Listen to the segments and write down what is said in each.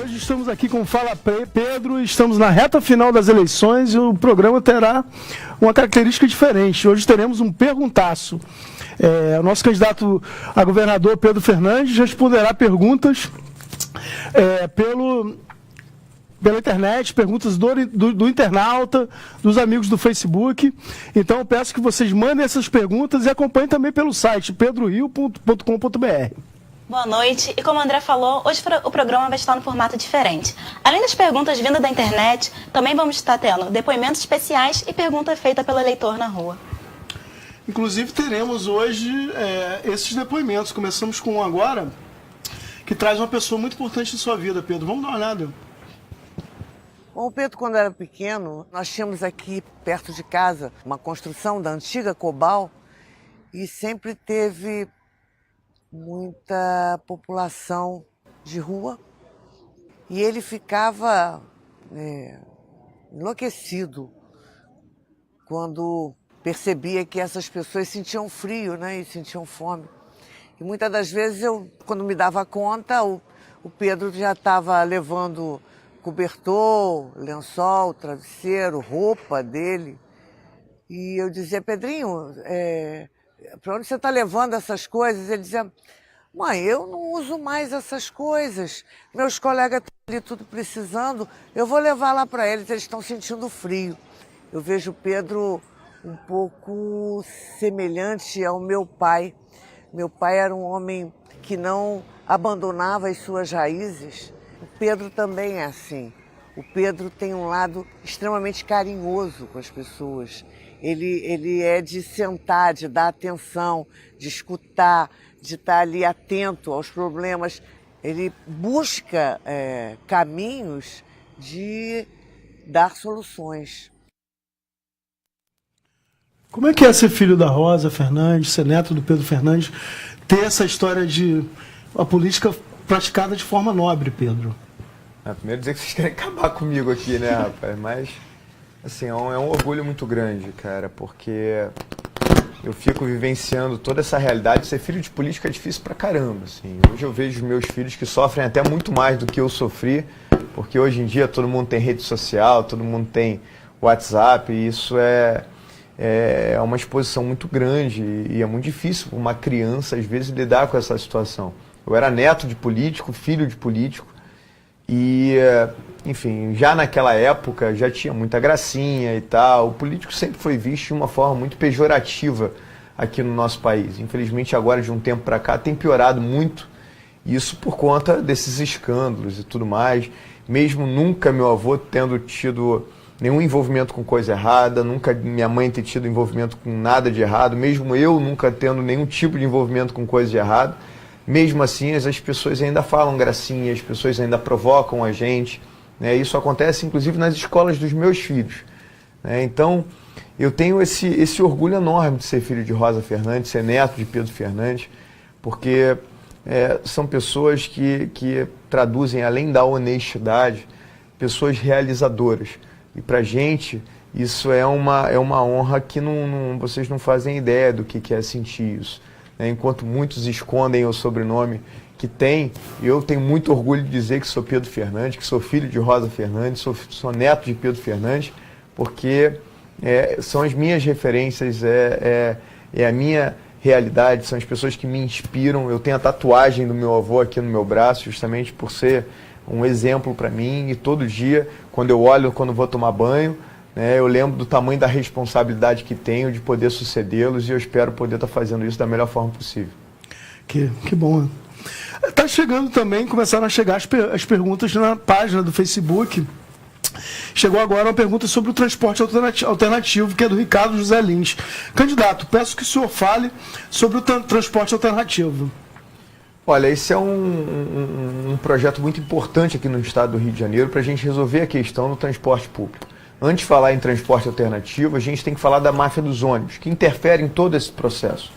Hoje estamos aqui com o Fala Pedro, estamos na reta final das eleições e o programa terá uma característica diferente. Hoje teremos um perguntaço. O nosso candidato a governador, Pedro Fernandes, responderá perguntas pela internet, perguntas do internauta, dos amigos do Facebook. Então eu peço que vocês mandem essas perguntas e acompanhem também pelo site pedrorio.com.br. Boa noite, e como o André falou, hoje o programa vai estar no formato diferente. Além das perguntas vindas da internet, também vamos estar tendo depoimentos especiais e pergunta feita pelo eleitor na rua. Inclusive teremos hoje esses depoimentos. Começamos com um agora, que traz uma pessoa muito importante em sua vida, Pedro. Vamos dar uma olhada. Bom, o Pedro, quando era pequeno, nós tínhamos aqui perto de casa uma construção da antiga Cobal e sempre teve muita população de rua e ele ficava enlouquecido quando percebia que essas pessoas sentiam frio, né, e sentiam fome. E muitas das vezes quando me dava conta, o Pedro já estava levando cobertor, lençol, travesseiro, roupa dele. E eu dizia: Pedrinho, para onde você está levando essas coisas? Ele dizia: mãe, eu não uso mais essas coisas. Meus colegas estão ali tudo precisando, eu vou levar lá para eles estão sentindo frio. Eu vejo o Pedro um pouco semelhante ao meu pai. Meu pai era um homem que não abandonava as suas raízes. O Pedro também é assim. O Pedro tem um lado extremamente carinhoso com as pessoas. Ele é de sentar, de dar atenção, de escutar, de estar ali atento aos problemas. Ele busca caminhos de dar soluções. Como é que é ser filho da Rosa Fernandes, ser neto do Pedro Fernandes, ter essa história de a política praticada de forma nobre, Pedro? Primeiro dizer que vocês querem acabar comigo aqui, né, rapaz? Mas, assim, é um orgulho muito grande, cara, porque eu fico vivenciando toda essa realidade. Ser filho de política é difícil pra caramba, assim. Hoje eu vejo meus filhos que sofrem até muito mais do que eu sofri, porque hoje em dia todo mundo tem rede social, todo mundo tem WhatsApp, e isso é uma exposição muito grande e é muito difícil para uma criança, às vezes, lidar com essa situação. Eu era neto de político, filho de político, e, enfim, já naquela época já tinha muita gracinha e tal. O político sempre foi visto de uma forma muito pejorativa aqui no nosso país. Infelizmente, agora, de um tempo para cá, tem piorado muito, isso por conta desses escândalos e tudo mais. Mesmo nunca meu avô tendo tido nenhum envolvimento com coisa errada, nunca minha mãe ter tido envolvimento com nada de errado, mesmo eu nunca tendo nenhum tipo de envolvimento com coisa de errado, mesmo assim as pessoas ainda falam gracinha, as pessoas ainda provocam a gente, né? Isso acontece inclusive nas escolas dos meus filhos, né? Então eu tenho esse orgulho enorme de ser filho de Rosa Fernandes, ser neto de Pedro Fernandes, porque são pessoas que traduzem, além da honestidade, pessoas realizadoras. E para a gente, isso é uma honra que vocês não fazem ideia do que é sentir isso, né? Enquanto muitos escondem o sobrenome que tem, eu tenho muito orgulho de dizer que sou Pedro Fernandes, que sou filho de Rosa Fernandes, sou neto de Pedro Fernandes, porque são as minhas referências, é a minha realidade, são as pessoas que me inspiram. Eu tenho a tatuagem do meu avô aqui no meu braço, justamente por ser um exemplo para mim, e todo dia, quando eu olho, quando vou tomar banho, né, eu lembro do tamanho da responsabilidade que tenho de poder sucedê-los, e eu espero poder estar fazendo isso da melhor forma possível. Que bom. Está chegando também, começaram a chegar as perguntas na página do Facebook. Chegou agora uma pergunta sobre o transporte alternativo, que é do Ricardo José Lins. Candidato, peço que o senhor fale sobre o transporte alternativo. Olha, esse é um projeto muito importante aqui no estado do Rio de Janeiro para a gente resolver a questão do transporte público. Antes de falar em transporte alternativo, a gente tem que falar da máfia dos ônibus, que interfere em todo esse processo,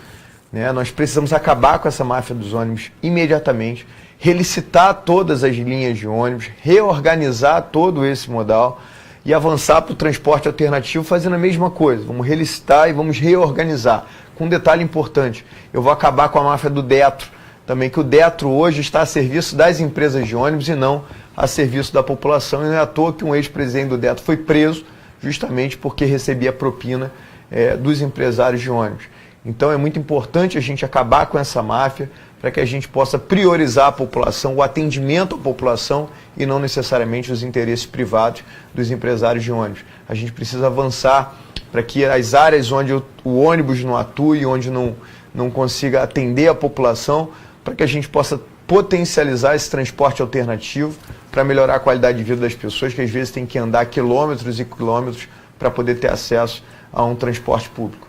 né? Nós precisamos acabar com essa máfia dos ônibus imediatamente, relicitar todas as linhas de ônibus, reorganizar todo esse modal e avançar para o transporte alternativo fazendo a mesma coisa. Vamos relicitar e vamos reorganizar. Com um detalhe importante, eu vou acabar com a máfia do Detro, também que o Detro hoje está a serviço das empresas de ônibus e não a serviço da população. E não é à toa que um ex-presidente do Detro foi preso justamente porque recebia propina dos empresários de ônibus. Então é muito importante a gente acabar com essa máfia para que a gente possa priorizar a população, o atendimento à população e não necessariamente os interesses privados dos empresários de ônibus. A gente precisa avançar para que as áreas onde o ônibus não atue, onde não consiga atender a população, para que a gente possa potencializar esse transporte alternativo para melhorar a qualidade de vida das pessoas, que às vezes têm que andar quilômetros e quilômetros para poder ter acesso a um transporte público.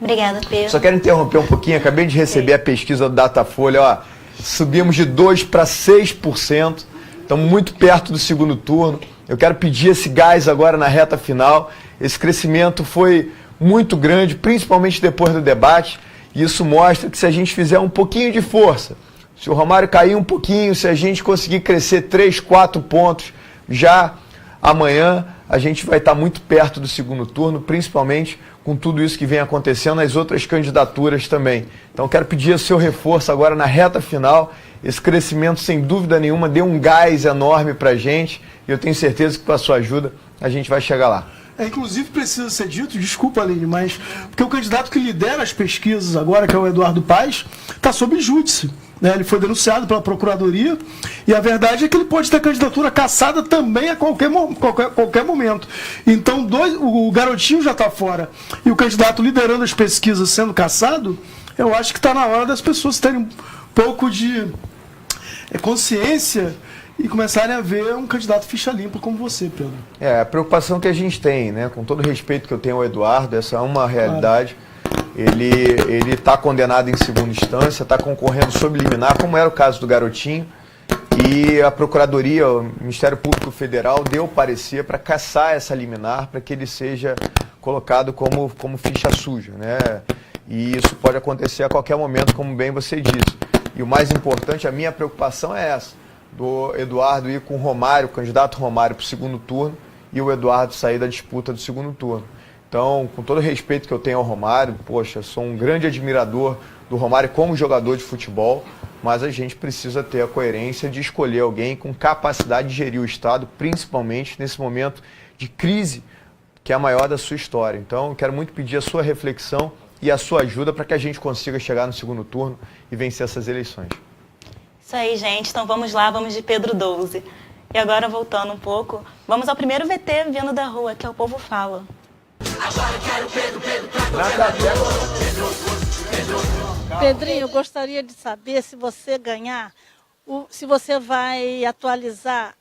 Obrigada, Pedro. Só quero interromper um pouquinho, acabei de receber a pesquisa do Datafolha, ó, subimos de 2% para 6%, estamos muito perto do segundo turno. Eu quero pedir esse gás agora na reta final. Esse crescimento foi muito grande, principalmente depois do debate, e isso mostra que se a gente fizer um pouquinho de força, se o Romário cair um pouquinho, se a gente conseguir crescer 3, 4 pontos, já amanhã a gente vai estar muito perto do segundo turno, principalmente com tudo isso que vem acontecendo nas outras candidaturas também. Então quero pedir o seu reforço agora na reta final. Esse crescimento, sem dúvida nenhuma, deu um gás enorme para a gente e eu tenho certeza que com a sua ajuda a gente vai chegar lá. Inclusive precisa ser dito, desculpa, Aline, mas porque o candidato que lidera as pesquisas agora, que é o Eduardo Paes, está sob júdice. Ele foi denunciado pela Procuradoria e a verdade é que ele pode ter candidatura cassada também a qualquer momento. Então, o garotinho já está fora e o candidato liderando as pesquisas sendo cassado, eu acho que está na hora das pessoas terem um pouco de consciência e começarem a ver um candidato ficha limpa como você, Pedro. A preocupação que a gente tem, né? Com todo o respeito que eu tenho ao Eduardo, essa é uma realidade. Claro. Ele está condenado em segunda instância, está concorrendo sob liminar, como era o caso do garotinho, e a Procuradoria, o Ministério Público Federal, deu parecer para cassar essa liminar, para que ele seja colocado como ficha suja, né? E isso pode acontecer a qualquer momento, como bem você disse. E o mais importante, a minha preocupação é essa, do Eduardo ir com o Romário, o candidato Romário, para o segundo turno, e o Eduardo sair da disputa do segundo turno. Então, com todo o respeito que eu tenho ao Romário, poxa, sou um grande admirador do Romário como jogador de futebol, mas a gente precisa ter a coerência de escolher alguém com capacidade de gerir o Estado, principalmente nesse momento de crise, que é a maior da sua história. Então, eu quero muito pedir a sua reflexão e a sua ajuda para que a gente consiga chegar no segundo turno e vencer essas eleições. Isso aí, gente. Então vamos lá, vamos de Pedro 12. E agora, voltando um pouco, vamos ao primeiro VT vindo da rua, que é o Povo Fala. Agora quero Pedro pra governador. Pedrinho, eu gostaria de saber se você ganhar, se você vai atualizar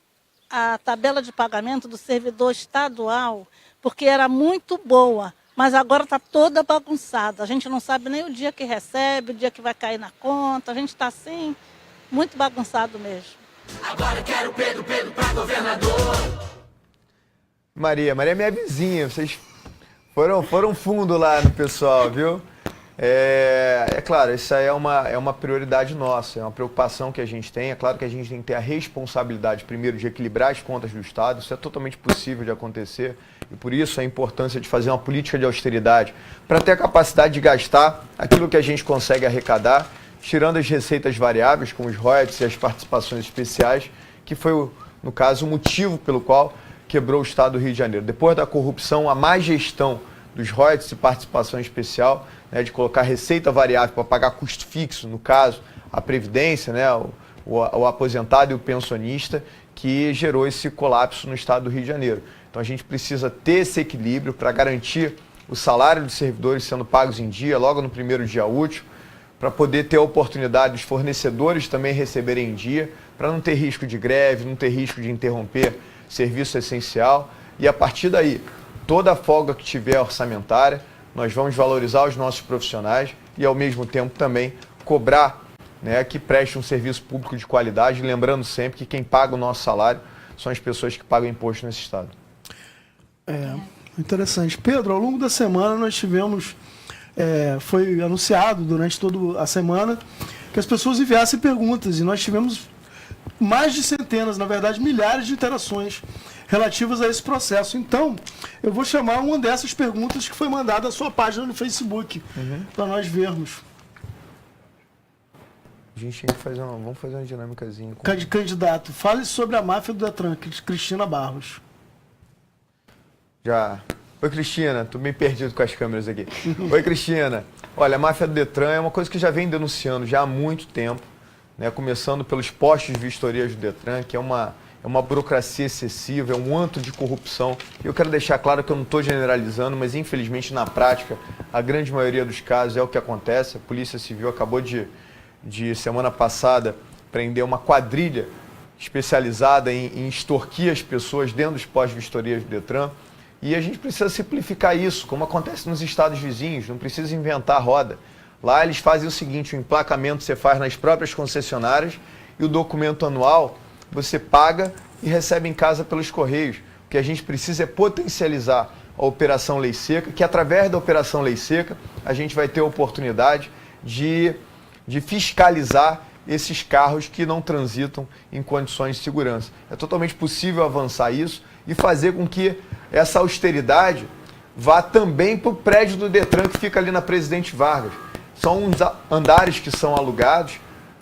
a tabela de pagamento do servidor estadual, porque era muito boa, mas agora está toda bagunçada. A gente não sabe nem o dia que recebe, o dia que vai cair na conta, a gente está assim, muito bagunçado mesmo. Agora quero Pedro pra governador. Maria é minha vizinha, vocês foram fundo lá no pessoal, viu? É claro, isso aí é uma prioridade nossa, é uma preocupação que a gente tem. É claro que a gente tem que ter a responsabilidade, primeiro, de equilibrar as contas do Estado. Isso é totalmente possível de acontecer e por isso a importância de fazer uma política de austeridade para ter a capacidade de gastar aquilo que a gente consegue arrecadar, tirando as receitas variáveis, como os royalties e as participações especiais, que foi, no caso, o motivo pelo qual quebrou o Estado do Rio de Janeiro. Depois da corrupção, a má gestão dos royalties e participação especial, né, de colocar receita variável para pagar custo fixo, no caso, a Previdência, né, o aposentado e o pensionista, que gerou esse colapso no Estado do Rio de Janeiro. Então a gente precisa ter esse equilíbrio para garantir o salário dos servidores sendo pagos em dia, logo no primeiro dia útil, para poder ter a oportunidade dos fornecedores também receberem em dia, para não ter risco de greve, não ter risco de interromper serviço essencial. E a partir daí, toda a folga que tiver orçamentária, nós vamos valorizar os nossos profissionais e, ao mesmo tempo, também cobrar, né, que preste um serviço público de qualidade, lembrando sempre que quem paga o nosso salário são as pessoas que pagam imposto nesse Estado. Interessante. Pedro, ao longo da semana nós tivemos, foi anunciado durante toda a semana que as pessoas enviassem perguntas e nós tivemos mais de centenas, na verdade milhares de interações relativas a esse processo. Então, eu vou chamar uma dessas perguntas que foi mandada à sua página no Facebook, para nós vermos. A gente tem que fazer vamos fazer uma dinâmicazinha. Candidato, fale sobre a máfia do Detran, Cristina Barros. Já. Oi, Cristina, tô meio perdido com as câmeras aqui. Oi, Cristina. Olha, a máfia do Detran é uma coisa que já vem denunciando já há muito tempo, né? Começando pelos postos de vistorias do Detran, que é uma burocracia excessiva, é um antro de corrupção. Eu quero deixar claro que eu não estou generalizando, mas infelizmente na prática, a grande maioria dos casos é o que acontece. A Polícia Civil acabou de semana passada prender uma quadrilha especializada em extorquir as pessoas dentro dos postos de vistorias do Detran. E a gente precisa simplificar isso, como acontece nos estados vizinhos, não precisa inventar a roda. Lá eles fazem o seguinte, o emplacamento você faz nas próprias concessionárias e o documento anual você paga e recebe em casa pelos correios. O que a gente precisa é potencializar a Operação Lei Seca, que através da Operação Lei Seca a gente vai ter a oportunidade de fiscalizar esses carros que não transitam em condições de segurança. É totalmente possível avançar isso e fazer com que essa austeridade vá também para o prédio do Detran que fica ali na Presidente Vargas. São uns andares que são alugados,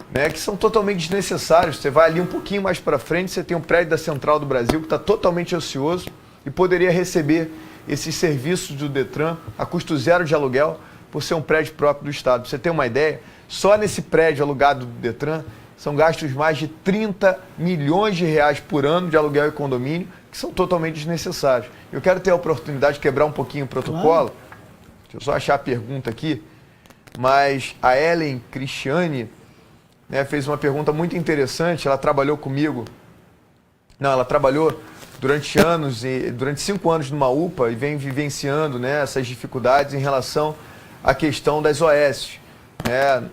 né, que são totalmente desnecessários. Você vai ali um pouquinho mais para frente, você tem um prédio da Central do Brasil que está totalmente ocioso e poderia receber esses serviços do Detran a custo zero de aluguel por ser um prédio próprio do Estado. Pra você ter uma ideia, só nesse prédio alugado do Detran são gastos mais de 30 milhões de reais por ano de aluguel e condomínio, que são totalmente desnecessários. Eu quero ter a oportunidade de quebrar um pouquinho o protocolo. Claro. Deixa eu só achar a pergunta aqui. Mas a Ellen Cristiane, né, fez uma pergunta muito interessante. Ela trabalhou comigo. Não, ela trabalhou durante 5 anos numa UPA e vem vivenciando, né, essas dificuldades em relação à questão das OS. Né?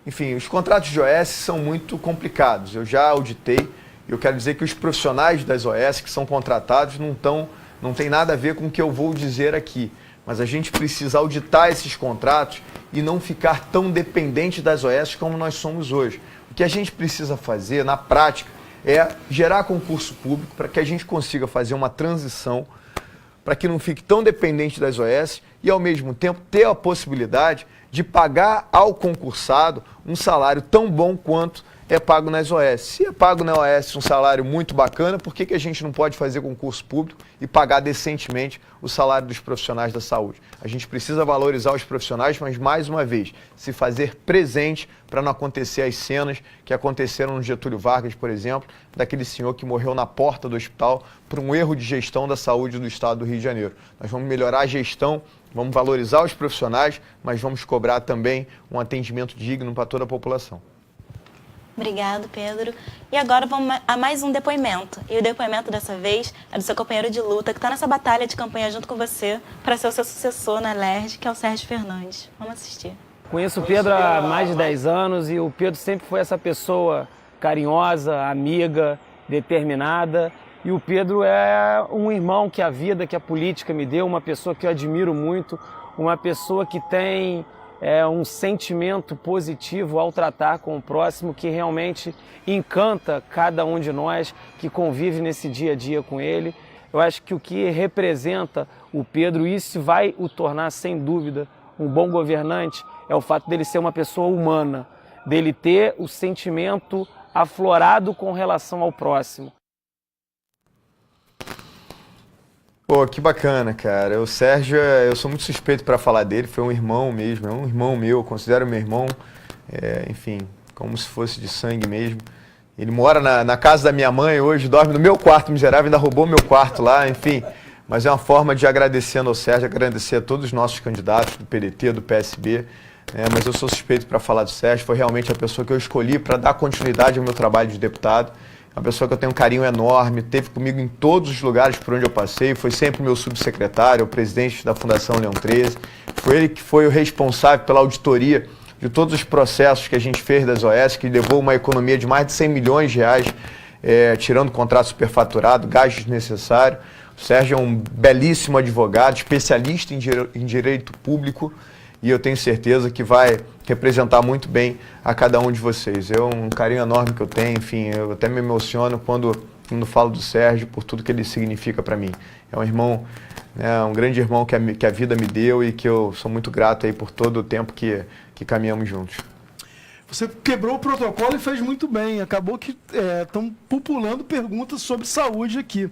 Enfim, os contratos de OS são muito complicados. Eu já auditei. Eu quero dizer que os profissionais das OS que são contratados não tem nada a ver com o que eu vou dizer aqui. Mas a gente precisa auditar esses contratos e não ficar tão dependente das OS como nós somos hoje. O que a gente precisa fazer, na prática, é gerar concurso público para que a gente consiga fazer uma transição para que não fique tão dependente das OS e, ao mesmo tempo, ter a possibilidade de pagar ao concursado um salário tão bom quanto é pago nas OS. Se é pago na OS um salário muito bacana, por que a gente não pode fazer concurso público e pagar decentemente o salário dos profissionais da saúde? A gente precisa valorizar os profissionais, mas, mais uma vez, se fazer presente para não acontecer as cenas que aconteceram no Getúlio Vargas, por exemplo, daquele senhor que morreu na porta do hospital por um erro de gestão da saúde do estado do Rio de Janeiro. Nós vamos melhorar a gestão, vamos valorizar os profissionais, mas vamos cobrar também um atendimento digno para toda a população. Obrigado, Pedro. E agora vamos a mais um depoimento. E o depoimento dessa vez é do seu companheiro de luta, que está nessa batalha de campanha junto com você para ser o seu sucessor na LERJ, que é o Sérgio Fernandes. Vamos assistir. Conheço o Pedro há mais de 10 anos e o Pedro sempre foi essa pessoa carinhosa, amiga, determinada. E o Pedro é um irmão que a vida, que a política me deu, uma pessoa que eu admiro muito, uma pessoa que tem um sentimento positivo ao tratar com o próximo, que realmente encanta cada um de nós que convive nesse dia a dia com ele. Eu acho que o que representa o Pedro, isso vai o tornar, sem dúvida, um bom governante, é o fato dele ser uma pessoa humana, dele ter o sentimento aflorado com relação ao próximo. Pô, que bacana, cara. O Sérgio, eu sou muito suspeito para falar dele, foi um irmão mesmo, é um irmão meu, eu considero meu irmão, enfim, como se fosse de sangue mesmo. Ele mora na casa da minha mãe hoje, dorme no meu quarto miserável, ainda roubou meu quarto lá, enfim. Mas é uma forma de agradecendo ao Sérgio, agradecer a todos os nossos candidatos do PDT, do PSB, mas eu sou suspeito para falar do Sérgio, foi realmente a pessoa que eu escolhi para dar continuidade ao meu trabalho de deputado. Uma pessoa que eu tenho um carinho enorme, esteve comigo em todos os lugares por onde eu passei, foi sempre meu subsecretário, o presidente da Fundação Leão 13. Foi ele que foi o responsável pela auditoria de todos os processos que a gente fez das OS, que levou uma economia de mais de 100 milhões de reais, tirando contrato superfaturado, gastos necessários. O Sérgio é um belíssimo advogado, especialista em direito público, e eu tenho certeza que vai representar muito bem a cada um de vocês. É um carinho enorme que eu tenho, enfim, eu até me emociono quando falo do Sérgio, por tudo que ele significa para mim. É um irmão, um grande irmão que a vida me deu e que eu sou muito grato aí por todo o tempo que caminhamos juntos. Você quebrou o protocolo e fez muito bem. Acabou que estão populando perguntas sobre saúde aqui.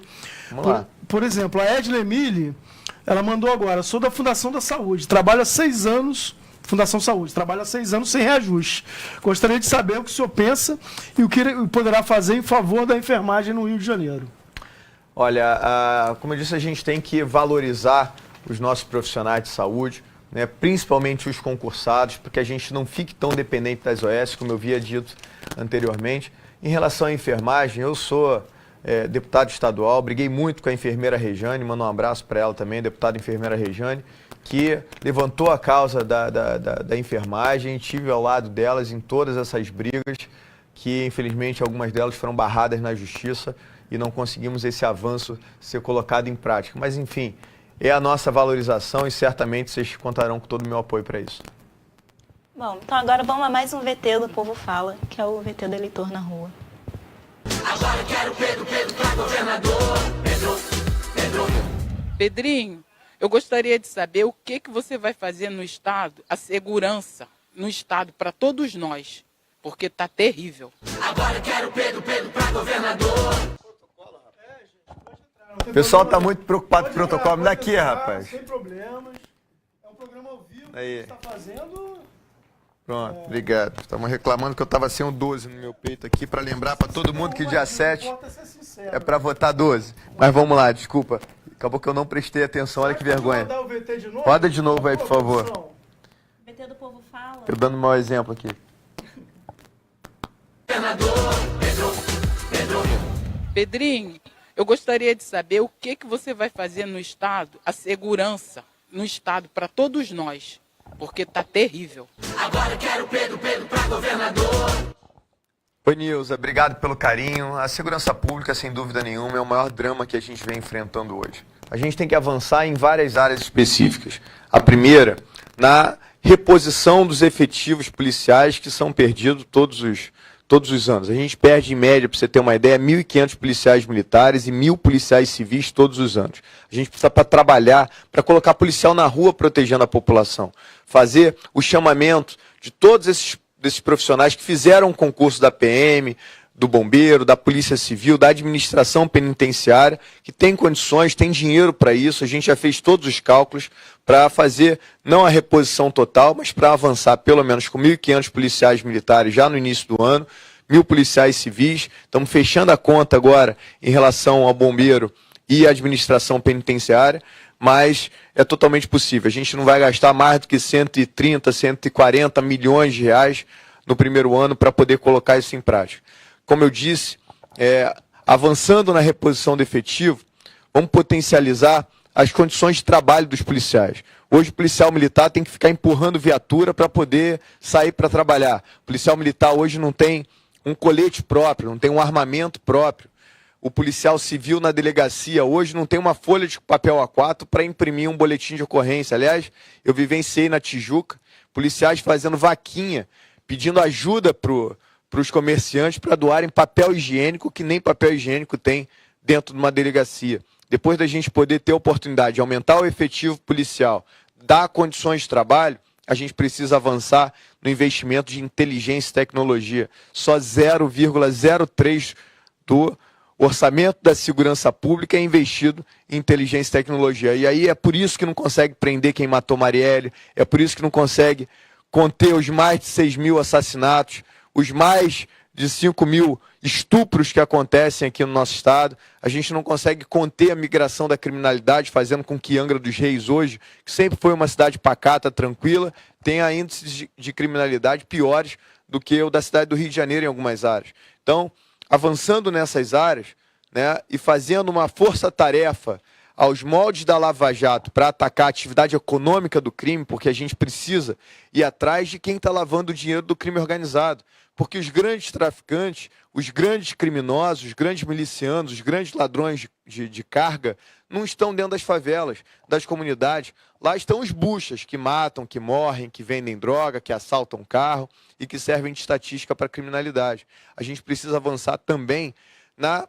Vamos lá. Por exemplo, a Edna Emile, ela mandou agora: sou da Fundação da Saúde, trabalho há 6 anos, Fundação Saúde, trabalho há 6 anos sem reajuste. Gostaria de saber o que o senhor pensa e o que ele poderá fazer em favor da enfermagem no Rio de Janeiro. Olha, como eu disse, a gente tem que valorizar os nossos profissionais de saúde, né, principalmente os concursados, porque a gente não fique tão dependente das OS, como eu havia dito anteriormente. Em relação à enfermagem, eu sou deputado estadual, briguei muito com a enfermeira Rejane, mando um abraço para ela também, deputada enfermeira Rejane, que levantou a causa da enfermagem, tive ao lado delas em todas essas brigas, que infelizmente algumas delas foram barradas na justiça e não conseguimos esse avanço ser colocado em prática. Mas enfim, é a nossa valorização e certamente vocês contarão com todo o meu apoio para isso. Bom, então agora vamos a mais um VT do Povo Fala, que é o VT do eleitor na rua. Agora eu quero Pedro pra governador. Pedro. Pedrinho, eu gostaria de saber o que você vai fazer no Estado, a segurança no Estado para todos nós, porque está terrível. Agora eu quero Pedro pra governador. O pessoal está muito preocupado com o protocolo. Me dá aqui, rapaz. Sem problemas. É um programa ao vivo que Aí. você está fazendo. Pronto, obrigado. Estavam reclamando que eu estava sem o 12 no meu peito aqui, para lembrar para todo mundo que dia 7 é para votar 12. Mas vamos lá, desculpa. Acabou que eu não prestei atenção, olha que vergonha. Pode rodar o VT de novo? Roda de novo aí, por favor. VT do Povo Fala. Eu dando o meu exemplo aqui. Pedrinho, eu gostaria de saber o que você vai fazer no Estado, a segurança no Estado para todos nós, porque está terrível. Agora eu quero Pedro pra governador. Oi, Nilza, obrigado pelo carinho. A segurança pública, sem dúvida nenhuma, é o maior drama que a gente vem enfrentando hoje. A gente tem que avançar em várias áreas específicas. A primeira, na reposição dos efetivos policiais que são perdidos todos os anos. A gente perde, em média, para você ter uma ideia, 1.500 policiais militares e 1.000 policiais civis todos os anos. A gente precisa trabalhar para colocar policial na rua protegendo a população. Fazer o chamamento de todos desses profissionais que fizeram o concurso da PM, do Bombeiro, da Polícia Civil, da Administração Penitenciária, que tem condições, tem dinheiro para isso. A gente já fez todos os cálculos para fazer, não a reposição total, mas para avançar pelo menos com 1.500 policiais militares já no início do ano, 1.000 policiais civis. Estamos fechando a conta agora em relação ao Bombeiro e à Administração Penitenciária, mas é totalmente possível. A gente não vai gastar mais do que 130, 140 milhões de reais no primeiro ano para poder colocar isso em prática. Como eu disse, avançando na reposição do efetivo, vamos potencializar as condições de trabalho dos policiais. Hoje o policial militar tem que ficar empurrando viatura para poder sair para trabalhar. O policial militar hoje não tem um colete próprio, não tem um armamento próprio. O policial civil na delegacia hoje não tem uma folha de papel A4 para imprimir um boletim de ocorrência. Aliás, eu vivenciei na Tijuca, policiais fazendo vaquinha, pedindo ajuda para os comerciantes para doarem papel higiênico, que nem papel higiênico tem dentro de uma delegacia. Depois da gente poder ter a oportunidade de aumentar o efetivo policial, dar condições de trabalho, a gente precisa avançar no investimento de inteligência e tecnologia. Só 0,03% do orçamento da segurança pública é investido em inteligência e tecnologia. E aí é por isso que não consegue prender quem matou Marielle, é por isso que não consegue conter os mais de 6.000 assassinatos, os mais de 5.000 estupros que acontecem aqui no nosso estado. A gente não consegue conter a migração da criminalidade, fazendo com que Angra dos Reis hoje, que sempre foi uma cidade pacata, tranquila, tenha índices de criminalidade piores do que o da cidade do Rio de Janeiro em algumas áreas. Então, avançando nessas áreas, né, e fazendo uma força-tarefa aos moldes da Lava Jato para atacar a atividade econômica do crime, porque a gente precisa ir atrás de quem está lavando o dinheiro do crime organizado. Porque os grandes traficantes, os grandes criminosos, os grandes milicianos, os grandes ladrões de carga não estão dentro das favelas, das comunidades. Lá estão os buchas que matam, que morrem, que vendem droga, que assaltam carro e que servem de estatística para a criminalidade. A gente precisa avançar também na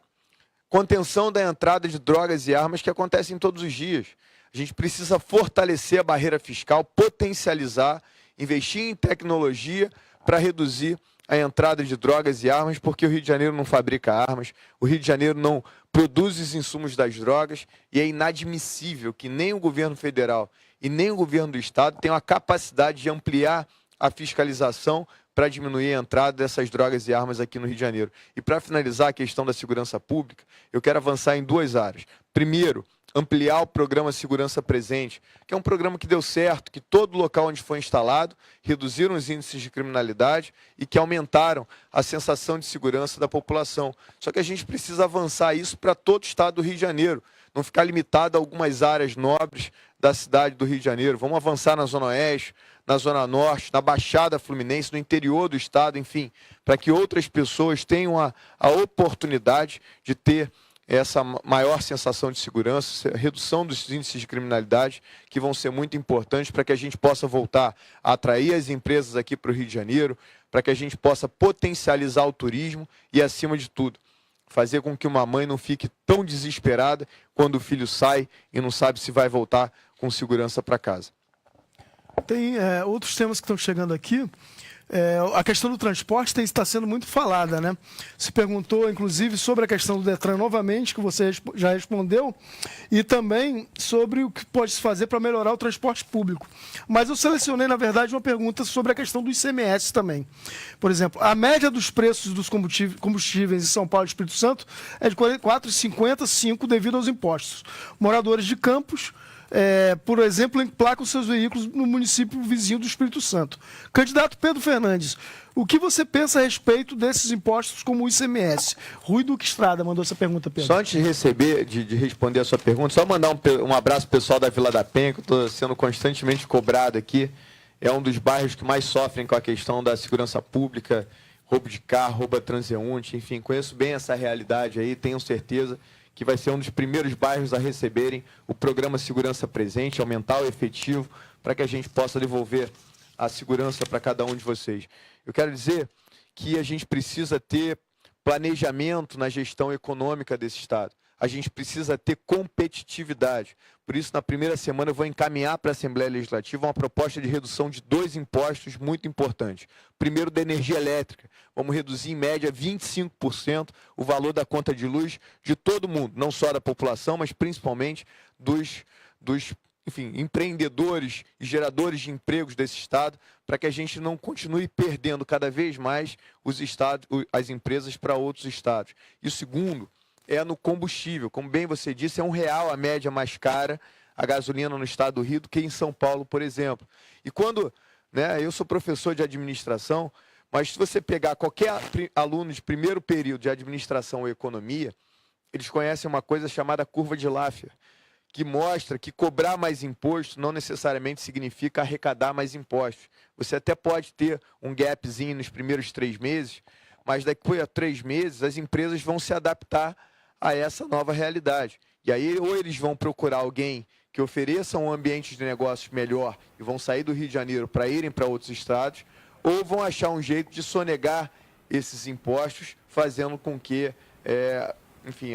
contenção da entrada de drogas e armas que acontecem todos os dias. A gente precisa fortalecer a barreira fiscal, potencializar, investir em tecnologia para reduzir a entrada de drogas e armas, porque o Rio de Janeiro não fabrica armas, o Rio de Janeiro não produz os insumos das drogas, e é inadmissível que nem o governo federal e nem o governo do estado tenham a capacidade de ampliar a fiscalização para diminuir a entrada dessas drogas e armas aqui no Rio de Janeiro. E para finalizar a questão da segurança pública, eu quero avançar em 2 áreas. Primeiro, ampliar o programa Segurança Presente, que é um programa que deu certo, que todo local onde foi instalado reduziram os índices de criminalidade e que aumentaram a sensação de segurança da população. Só que a gente precisa avançar isso para todo o estado do Rio de Janeiro, não ficar limitado a algumas áreas nobres da cidade do Rio de Janeiro. Vamos avançar na Zona Oeste, na Zona Norte, na Baixada Fluminense, no interior do estado, enfim, para que outras pessoas tenham a oportunidade de ter essa maior sensação de segurança, redução dos índices de criminalidade, que vão ser muito importantes para que a gente possa voltar a atrair as empresas aqui para o Rio de Janeiro, para que a gente possa potencializar o turismo e, acima de tudo, fazer com que uma mãe não fique tão desesperada quando o filho sai e não sabe se vai voltar com segurança para casa. Tem outros temas que estão chegando aqui. A questão do transporte está sendo muito falada, né? Se perguntou, inclusive, sobre a questão do Detran novamente, que você já respondeu, e também sobre o que pode se fazer para melhorar o transporte público. Mas eu selecionei, na verdade, uma pergunta sobre a questão do ICMS também. Por exemplo, a média dos preços dos combustíveis em São Paulo e Espírito Santo é de R$ 4,55 devido aos impostos. Moradores de Campos, por exemplo, emplacam seus veículos no município vizinho do Espírito Santo. Candidato Pedro Fernandes, o que você pensa a respeito desses impostos como o ICMS? Rui Duque Estrada mandou essa pergunta, Pedro. Só antes de responder a sua pergunta, só mandar um abraço pessoal da Vila da Penha, que eu estou sendo constantemente cobrado aqui. É um dos bairros que mais sofrem com a questão da segurança pública, roubo de carro, roubo a transeunte, enfim, conheço bem essa realidade aí, tenho certeza que vai ser um dos primeiros bairros a receberem o programa Segurança Presente, aumentar o efetivo, para que a gente possa devolver a segurança para cada um de vocês. Eu quero dizer que a gente precisa ter planejamento na gestão econômica desse Estado. A gente precisa ter competitividade. Por isso, na primeira semana, eu vou encaminhar para a Assembleia Legislativa uma proposta de redução de 2 impostos muito importantes. Primeiro, da energia elétrica. Vamos reduzir, em média, 25% o valor da conta de luz de todo mundo, não só da população, mas principalmente dos empreendedores e geradores de empregos desse Estado, para que a gente não continue perdendo cada vez mais as empresas para outros estados. E o segundo é no combustível. Como bem você disse, é R$1 a média mais cara a gasolina no estado do Rio do que em São Paulo, por exemplo. E quando, eu sou professor de administração, mas se você pegar qualquer aluno de primeiro período de administração ou economia, eles conhecem uma coisa chamada curva de Laffer, que mostra que cobrar mais imposto não necessariamente significa arrecadar mais impostos. Você até pode ter um gapzinho nos primeiros 3 meses, mas daqui a 3 meses as empresas vão se adaptar a essa nova realidade. E aí ou eles vão procurar alguém que ofereça um ambiente de negócios melhor e vão sair do Rio de Janeiro para irem para outros estados, ou vão achar um jeito de sonegar esses impostos, fazendo com que a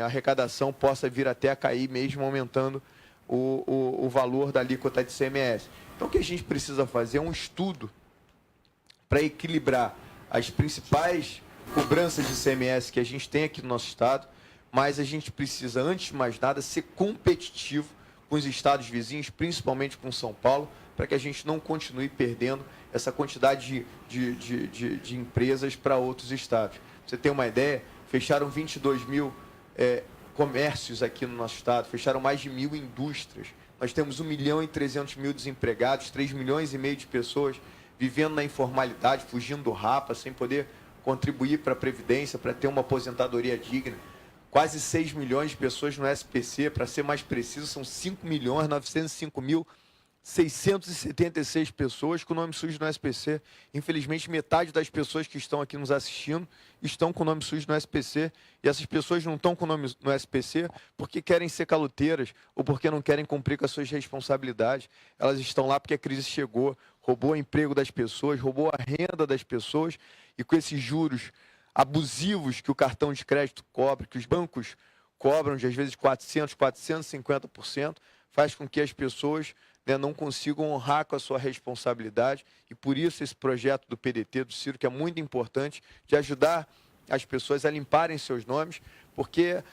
arrecadação possa vir até a cair, mesmo aumentando o valor da alíquota de ICMS. Então, o que a gente precisa fazer é um estudo para equilibrar as principais cobranças de ICMS que a gente tem aqui no nosso estado, mas a gente precisa, antes de mais nada, ser competitivo com os estados vizinhos, principalmente com São Paulo, para que a gente não continue perdendo essa quantidade de empresas para outros estados. Pra você ter uma ideia, fecharam 22 mil comércios aqui no nosso estado, fecharam mais de 1.000 indústrias. Nós temos 1.300.000 desempregados, 3,5 milhões de pessoas vivendo na informalidade, fugindo do rapa, sem poder contribuir para a Previdência, para ter uma aposentadoria digna. Quase 6 milhões de pessoas no SPC, para ser mais preciso, são 5.905.676 pessoas com nome sujo no SPC. Infelizmente, metade das pessoas que estão aqui nos assistindo estão com nome sujo no SPC, e essas pessoas não estão com nome no SPC porque querem ser caloteiras ou porque não querem cumprir com as suas responsabilidades. Elas estão lá porque a crise chegou, roubou o emprego das pessoas, roubou a renda das pessoas, e com esses juros abusivos que o cartão de crédito cobra, que os bancos cobram de às vezes 400%, 450%, faz com que as pessoas né, não consigam honrar com a sua responsabilidade, e por isso esse projeto do PDT, do Ciro, que é muito importante, de ajudar as pessoas a limparem seus nomes, porque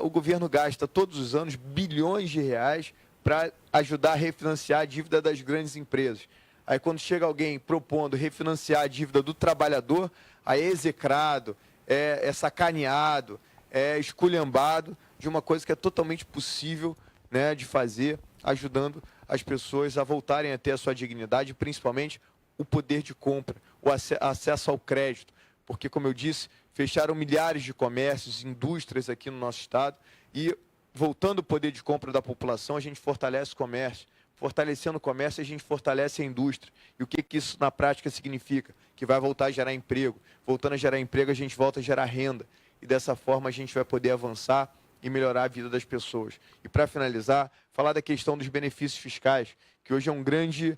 o governo gasta todos os anos bilhões de reais para ajudar a refinanciar a dívida das grandes empresas. Aí quando chega alguém propondo refinanciar a dívida do trabalhador, aí é execrado, é sacaneado, é esculhambado de uma coisa que é totalmente possível, né, de fazer, ajudando as pessoas a voltarem a ter a sua dignidade, principalmente o poder de compra, o acesso ao crédito. Porque, como eu disse, fecharam milhares de comércios, indústrias aqui no nosso estado, e voltando o poder de compra da população, a gente fortalece o comércio. Fortalecendo o comércio, a gente fortalece a indústria. E o que isso na prática significa? Que vai voltar a gerar emprego. Voltando a gerar emprego, a gente volta a gerar renda. E dessa forma a gente vai poder avançar e melhorar a vida das pessoas. E para finalizar, falar da questão dos benefícios fiscais, que hoje é um grande,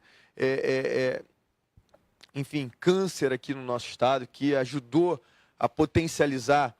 câncer aqui no nosso estado, que ajudou a potencializar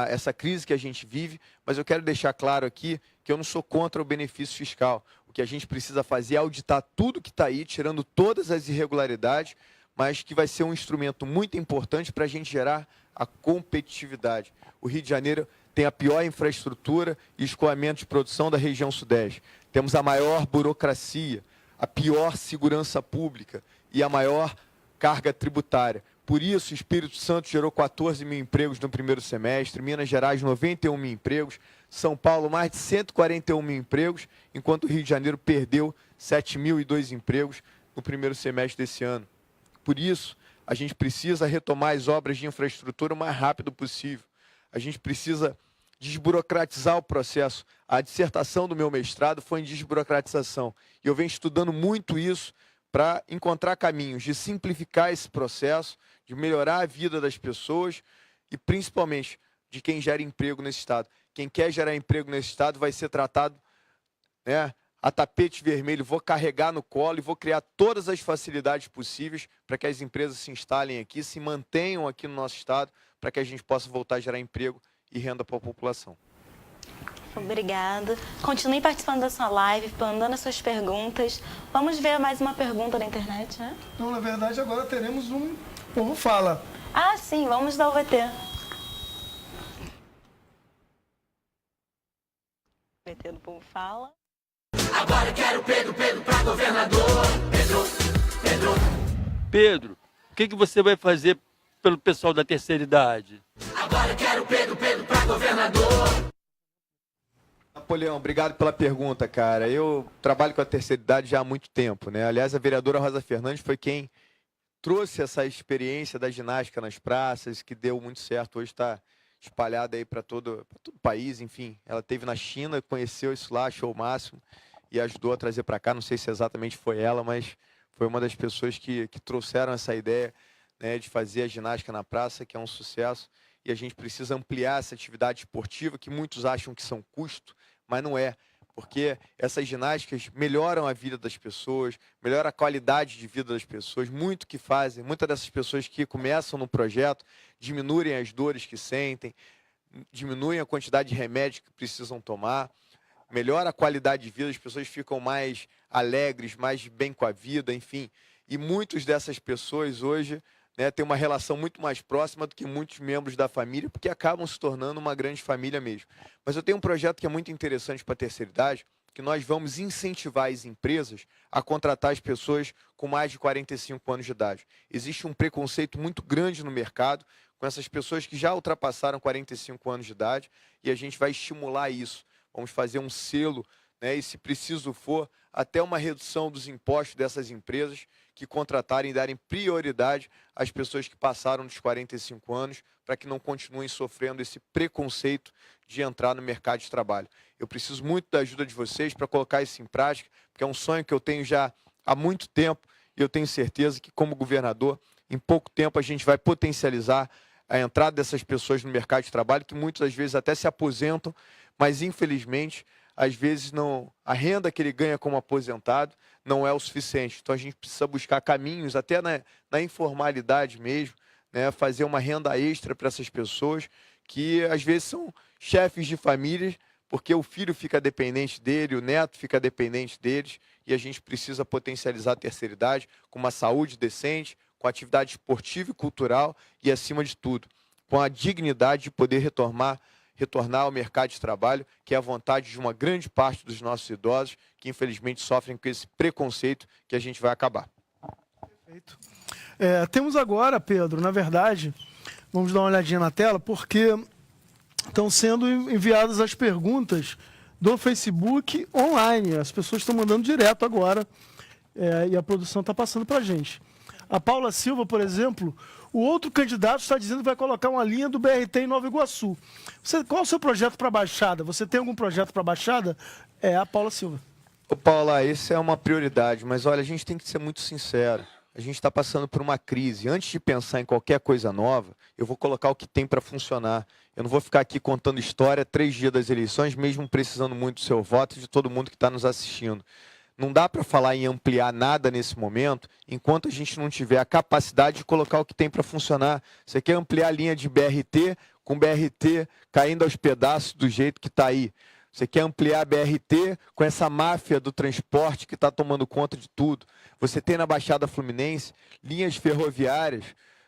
essa crise que a gente vive, mas eu quero deixar claro aqui que eu não sou contra o benefício fiscal. O que a gente precisa fazer é auditar tudo que está aí, tirando todas as irregularidades, mas que vai ser um instrumento muito importante para a gente gerar a competitividade. O Rio de Janeiro tem a pior infraestrutura e escoamento de produção da região sudeste. Temos a maior burocracia, a pior segurança pública e a maior carga tributária. Por isso, o Espírito Santo gerou 14 mil empregos no primeiro semestre, Minas Gerais 91 mil empregos, São Paulo mais de 141 mil empregos, enquanto o Rio de Janeiro perdeu 7.002 empregos no primeiro semestre desse ano. Por isso, a gente precisa retomar as obras de infraestrutura o mais rápido possível. A gente precisa desburocratizar o processo. A dissertação do meu mestrado foi em desburocratização. E eu venho estudando muito isso para encontrar caminhos de simplificar esse processo, de melhorar a vida das pessoas e, principalmente, de quem gera emprego nesse estado. Quem quer gerar emprego nesse estado vai ser tratado, né, a tapete vermelho. Vou carregar no colo e vou criar todas as facilidades possíveis para que as empresas se instalem aqui, se mantenham aqui no nosso estado, para que a gente possa voltar a gerar emprego e renda para a população. Obrigada. Continue participando da sua live, mandando as suas perguntas. Vamos ver mais uma pergunta da internet, né? Não, na verdade, agora teremos um Povo Fala. Ah, sim, vamos dar o VT. VT do Povo Fala. Agora eu quero Pedro pra governador. Pedro, o que você vai fazer pelo pessoal da terceira idade? Agora eu quero Pedro pra governador. Napoleão, obrigado pela pergunta, cara. Eu trabalho com a terceira idade já há muito tempo, né? Aliás, a vereadora Rosa Fernandes foi quem trouxe essa experiência da ginástica nas praças, que deu muito certo. Hoje está espalhada aí para todo o país, enfim. Ela esteve na China, conheceu isso lá, achou o máximo e ajudou a trazer para cá. Não sei se exatamente foi ela, mas foi uma das pessoas que trouxeram essa ideia, né, de fazer a ginástica na praça, que é um sucesso. E a gente precisa ampliar essa atividade esportiva, que muitos acham que são custo, mas não é. Porque essas ginásticas melhoram a vida das pessoas, melhoram a qualidade de vida das pessoas, muito que fazem. Muitas dessas pessoas que começam no projeto diminuem as dores que sentem, diminuem a quantidade de remédios que precisam tomar, melhora a qualidade de vida, as pessoas ficam mais alegres, mais bem com a vida, enfim. E muitas dessas pessoas hoje, né, têm uma relação muito mais próxima do que muitos membros da família, porque acabam se tornando uma grande família mesmo. Mas eu tenho um projeto que é muito interessante para a terceira idade, que nós vamos incentivar as empresas a contratar as pessoas com mais de 45 anos de idade. Existe um preconceito muito grande no mercado com essas pessoas que já ultrapassaram 45 anos de idade, e a gente vai estimular isso. Vamos fazer um selo, né, e se preciso for, até uma redução dos impostos dessas empresas que contratarem e darem prioridade às pessoas que passaram dos 45 anos, para que não continuem sofrendo esse preconceito de entrar no mercado de trabalho. Eu preciso muito da ajuda de vocês para colocar isso em prática, porque é um sonho que eu tenho já há muito tempo, e eu tenho certeza que, como governador, em pouco tempo a gente vai potencializar a entrada dessas pessoas no mercado de trabalho, que muitas vezes até se aposentam, mas infelizmente às vezes não, a renda que ele ganha como aposentado não é o suficiente. Então a gente precisa buscar caminhos, até na informalidade mesmo, né, fazer uma renda extra para essas pessoas que às vezes são chefes de famílias, porque o filho fica dependente dele, o neto fica dependente deles, e a gente precisa potencializar a terceira idade com uma saúde decente, com atividade esportiva e cultural e, acima de tudo, com a dignidade de poder retornar ao mercado de trabalho, que é a vontade de uma grande parte dos nossos idosos, que infelizmente sofrem com esse preconceito que a gente vai acabar. Perfeito. Temos agora, Pedro, na verdade, vamos dar uma olhadinha na tela, porque estão sendo enviadas as perguntas do Facebook online. As pessoas estão mandando direto agora e a produção está passando para a gente. A Paula Silva, por exemplo, o outro candidato está dizendo que vai colocar uma linha do BRT em Nova Iguaçu. Qual é o seu projeto para a Baixada? Você tem algum projeto para a Baixada? É a Paula Silva. Ô, Paula, essa é uma prioridade, mas olha, a gente tem que ser muito sincero. A gente está passando por uma crise. Antes de pensar em qualquer coisa nova, eu vou colocar o que tem para funcionar. Eu não vou ficar aqui contando história 3 dias das eleições, mesmo precisando muito do seu voto e de todo mundo que está nos assistindo. Não dá para falar em ampliar nada nesse momento, enquanto a gente não tiver a capacidade de colocar o que tem para funcionar. Você quer ampliar a linha de BRT, com BRT caindo aos pedaços do jeito que está aí. Você quer ampliar a BRT com essa máfia do transporte que está tomando conta de tudo. Você tem na Baixada Fluminense linhas ferroviárias,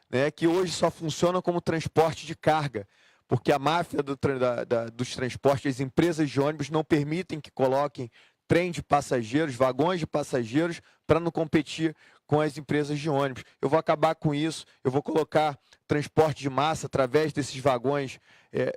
né, que hoje só funcionam como transporte de carga, porque a máfia dos transportes, as empresas de ônibus não permitem que coloquem trem de passageiros, vagões de passageiros, para não competir com as empresas de ônibus. Eu vou acabar com isso, eu vou colocar transporte de massa através desses vagões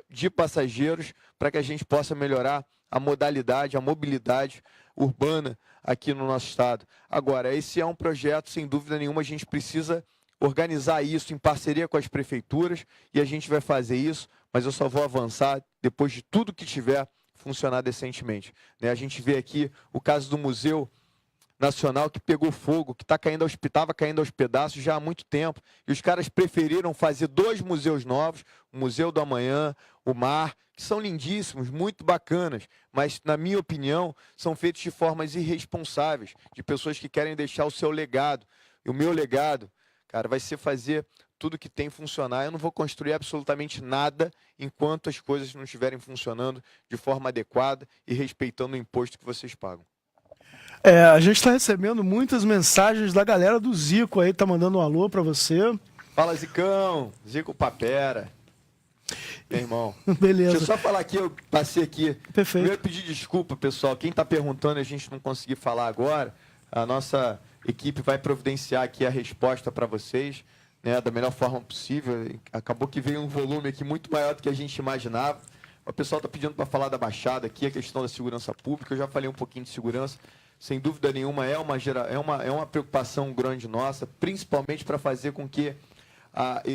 de passageiros, para que a gente possa melhorar a modalidade, a mobilidade urbana aqui no nosso estado. Agora, esse é um projeto, sem dúvida nenhuma, a gente precisa organizar isso em parceria com as prefeituras, e a gente vai fazer isso, mas eu só vou avançar depois de tudo que tiver funcionar decentemente. A gente vê aqui o caso do Museu Nacional, que pegou fogo, que estava caindo aos pedaços já há muito tempo, e os caras preferiram fazer 2 museus novos, o Museu do Amanhã, o Mar, que são lindíssimos, muito bacanas, mas, na minha opinião, são feitos de formas irresponsáveis, de pessoas que querem deixar o seu legado. E o meu legado, cara, vai ser fazer tudo que tem funcionar. Eu não vou construir absolutamente nada enquanto as coisas não estiverem funcionando de forma adequada e respeitando o imposto que vocês pagam. A gente está recebendo muitas mensagens da galera do Zico aí, tá mandando um alô para você. Fala, Zicão. Zico Papera. Meu irmão. Beleza. Deixa eu só falar aqui, eu passei aqui. Perfeito. Eu pedir desculpa, pessoal. Quem está perguntando, a gente não conseguir falar agora. A nossa equipe vai providenciar aqui a resposta para vocês, né, da melhor forma possível. Acabou que veio um volume aqui muito maior do que a gente imaginava. O pessoal está pedindo para falar da Baixada aqui, a questão da segurança pública. Eu já falei um pouquinho de segurança. Sem dúvida nenhuma, é uma preocupação grande nossa, principalmente para fazer com que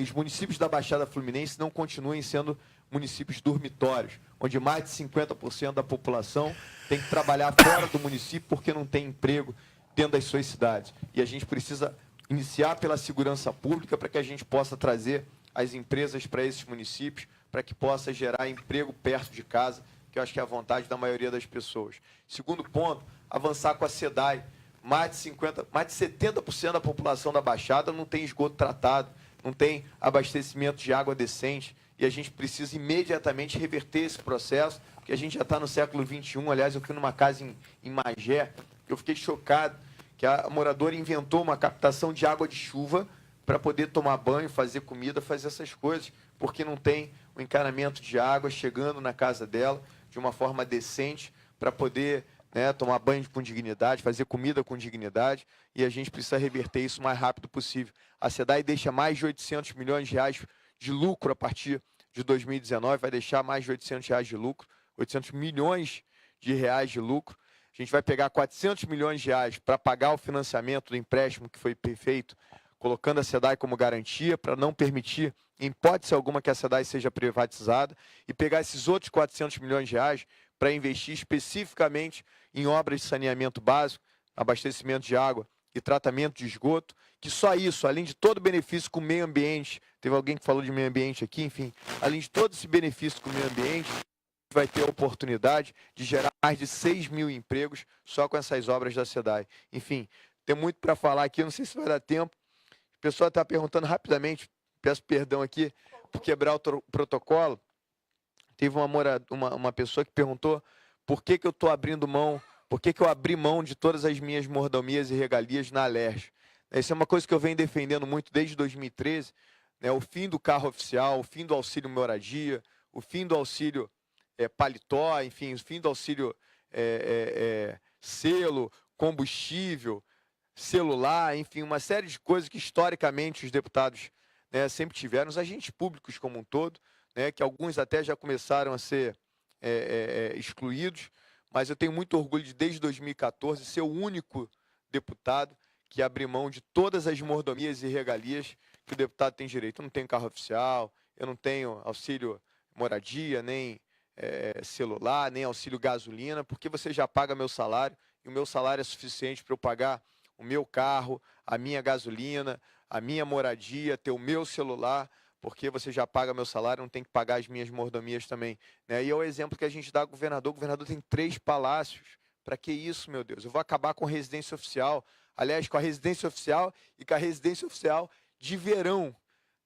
os municípios da Baixada Fluminense não continuem sendo municípios dormitórios, onde mais de 50% da população tem que trabalhar fora do município porque não tem emprego dentro das suas cidades. E a gente precisa iniciar pela segurança pública para que a gente possa trazer as empresas para esses municípios, para que possa gerar emprego perto de casa, que eu acho que é a vontade da maioria das pessoas. Segundo ponto, avançar com a SEDAI. Mais de 70% da população da Baixada não tem esgoto tratado, não tem abastecimento de água decente, e a gente precisa imediatamente reverter esse processo, porque a gente já está no século XXI. Aliás, eu fui numa casa em Magé, que eu fiquei chocado, que a moradora inventou uma captação de água de chuva para poder tomar banho, fazer comida, fazer essas coisas, porque não tem o encanamento de água chegando na casa dela de uma forma decente para poder, né, tomar banho com dignidade, fazer comida com dignidade, e a gente precisa reverter isso o mais rápido possível. A SEDAI deixa mais de 800 milhões de reais de lucro a partir de 2019, vai deixar mais de 800 reais de lucro, 800 milhões de reais de lucro. A gente vai pegar 400 milhões de reais para pagar o financiamento do empréstimo que foi feito, colocando a SEDAI como garantia, para não permitir, em hipótese alguma, que a SEDAI seja privatizada, e pegar esses outros 400 milhões de reais para investir especificamente em obras de saneamento básico, abastecimento de água e tratamento de esgoto, que só isso, além de todo o benefício com o meio ambiente, teve alguém que falou de meio ambiente aqui, enfim, além de todo esse benefício com o meio ambiente, vai ter a oportunidade de gerar mais de 6 mil empregos só com essas obras da SEDAI. Enfim, tem muito para falar aqui, não sei se vai dar tempo. O pessoal está perguntando rapidamente, peço perdão aqui por quebrar o protocolo. teve uma pessoa que perguntou por que eu estou abrindo mão, por que eu abri mão de todas as minhas mordomias e regalias na Alerj. Essa é uma coisa que eu venho defendendo muito desde 2013, né, o fim do carro oficial, o fim do auxílio moradia, o fim do auxílio paletó, enfim, o fim do auxílio selo, combustível, celular, enfim, uma série de coisas que historicamente os deputados, né, sempre tiveram, os agentes públicos como um todo, né, que alguns até já começaram a ser excluídos, mas eu tenho muito orgulho de, desde 2014, ser o único deputado que abre mão de todas as mordomias e regalias que o deputado tem direito. Eu não tenho carro oficial, eu não tenho auxílio moradia, nem celular, nem auxílio gasolina, porque você já paga meu salário, e o meu salário é suficiente para eu pagar o meu carro, a minha gasolina, a minha moradia, ter o meu celular, porque você já paga meu salário, não tem que pagar as minhas mordomias também, né? E é o exemplo que a gente dá ao governador. O governador tem 3 palácios. Para que isso, meu Deus? Eu vou acabar com a residência oficial. Aliás, com a residência oficial e com a residência oficial de verão,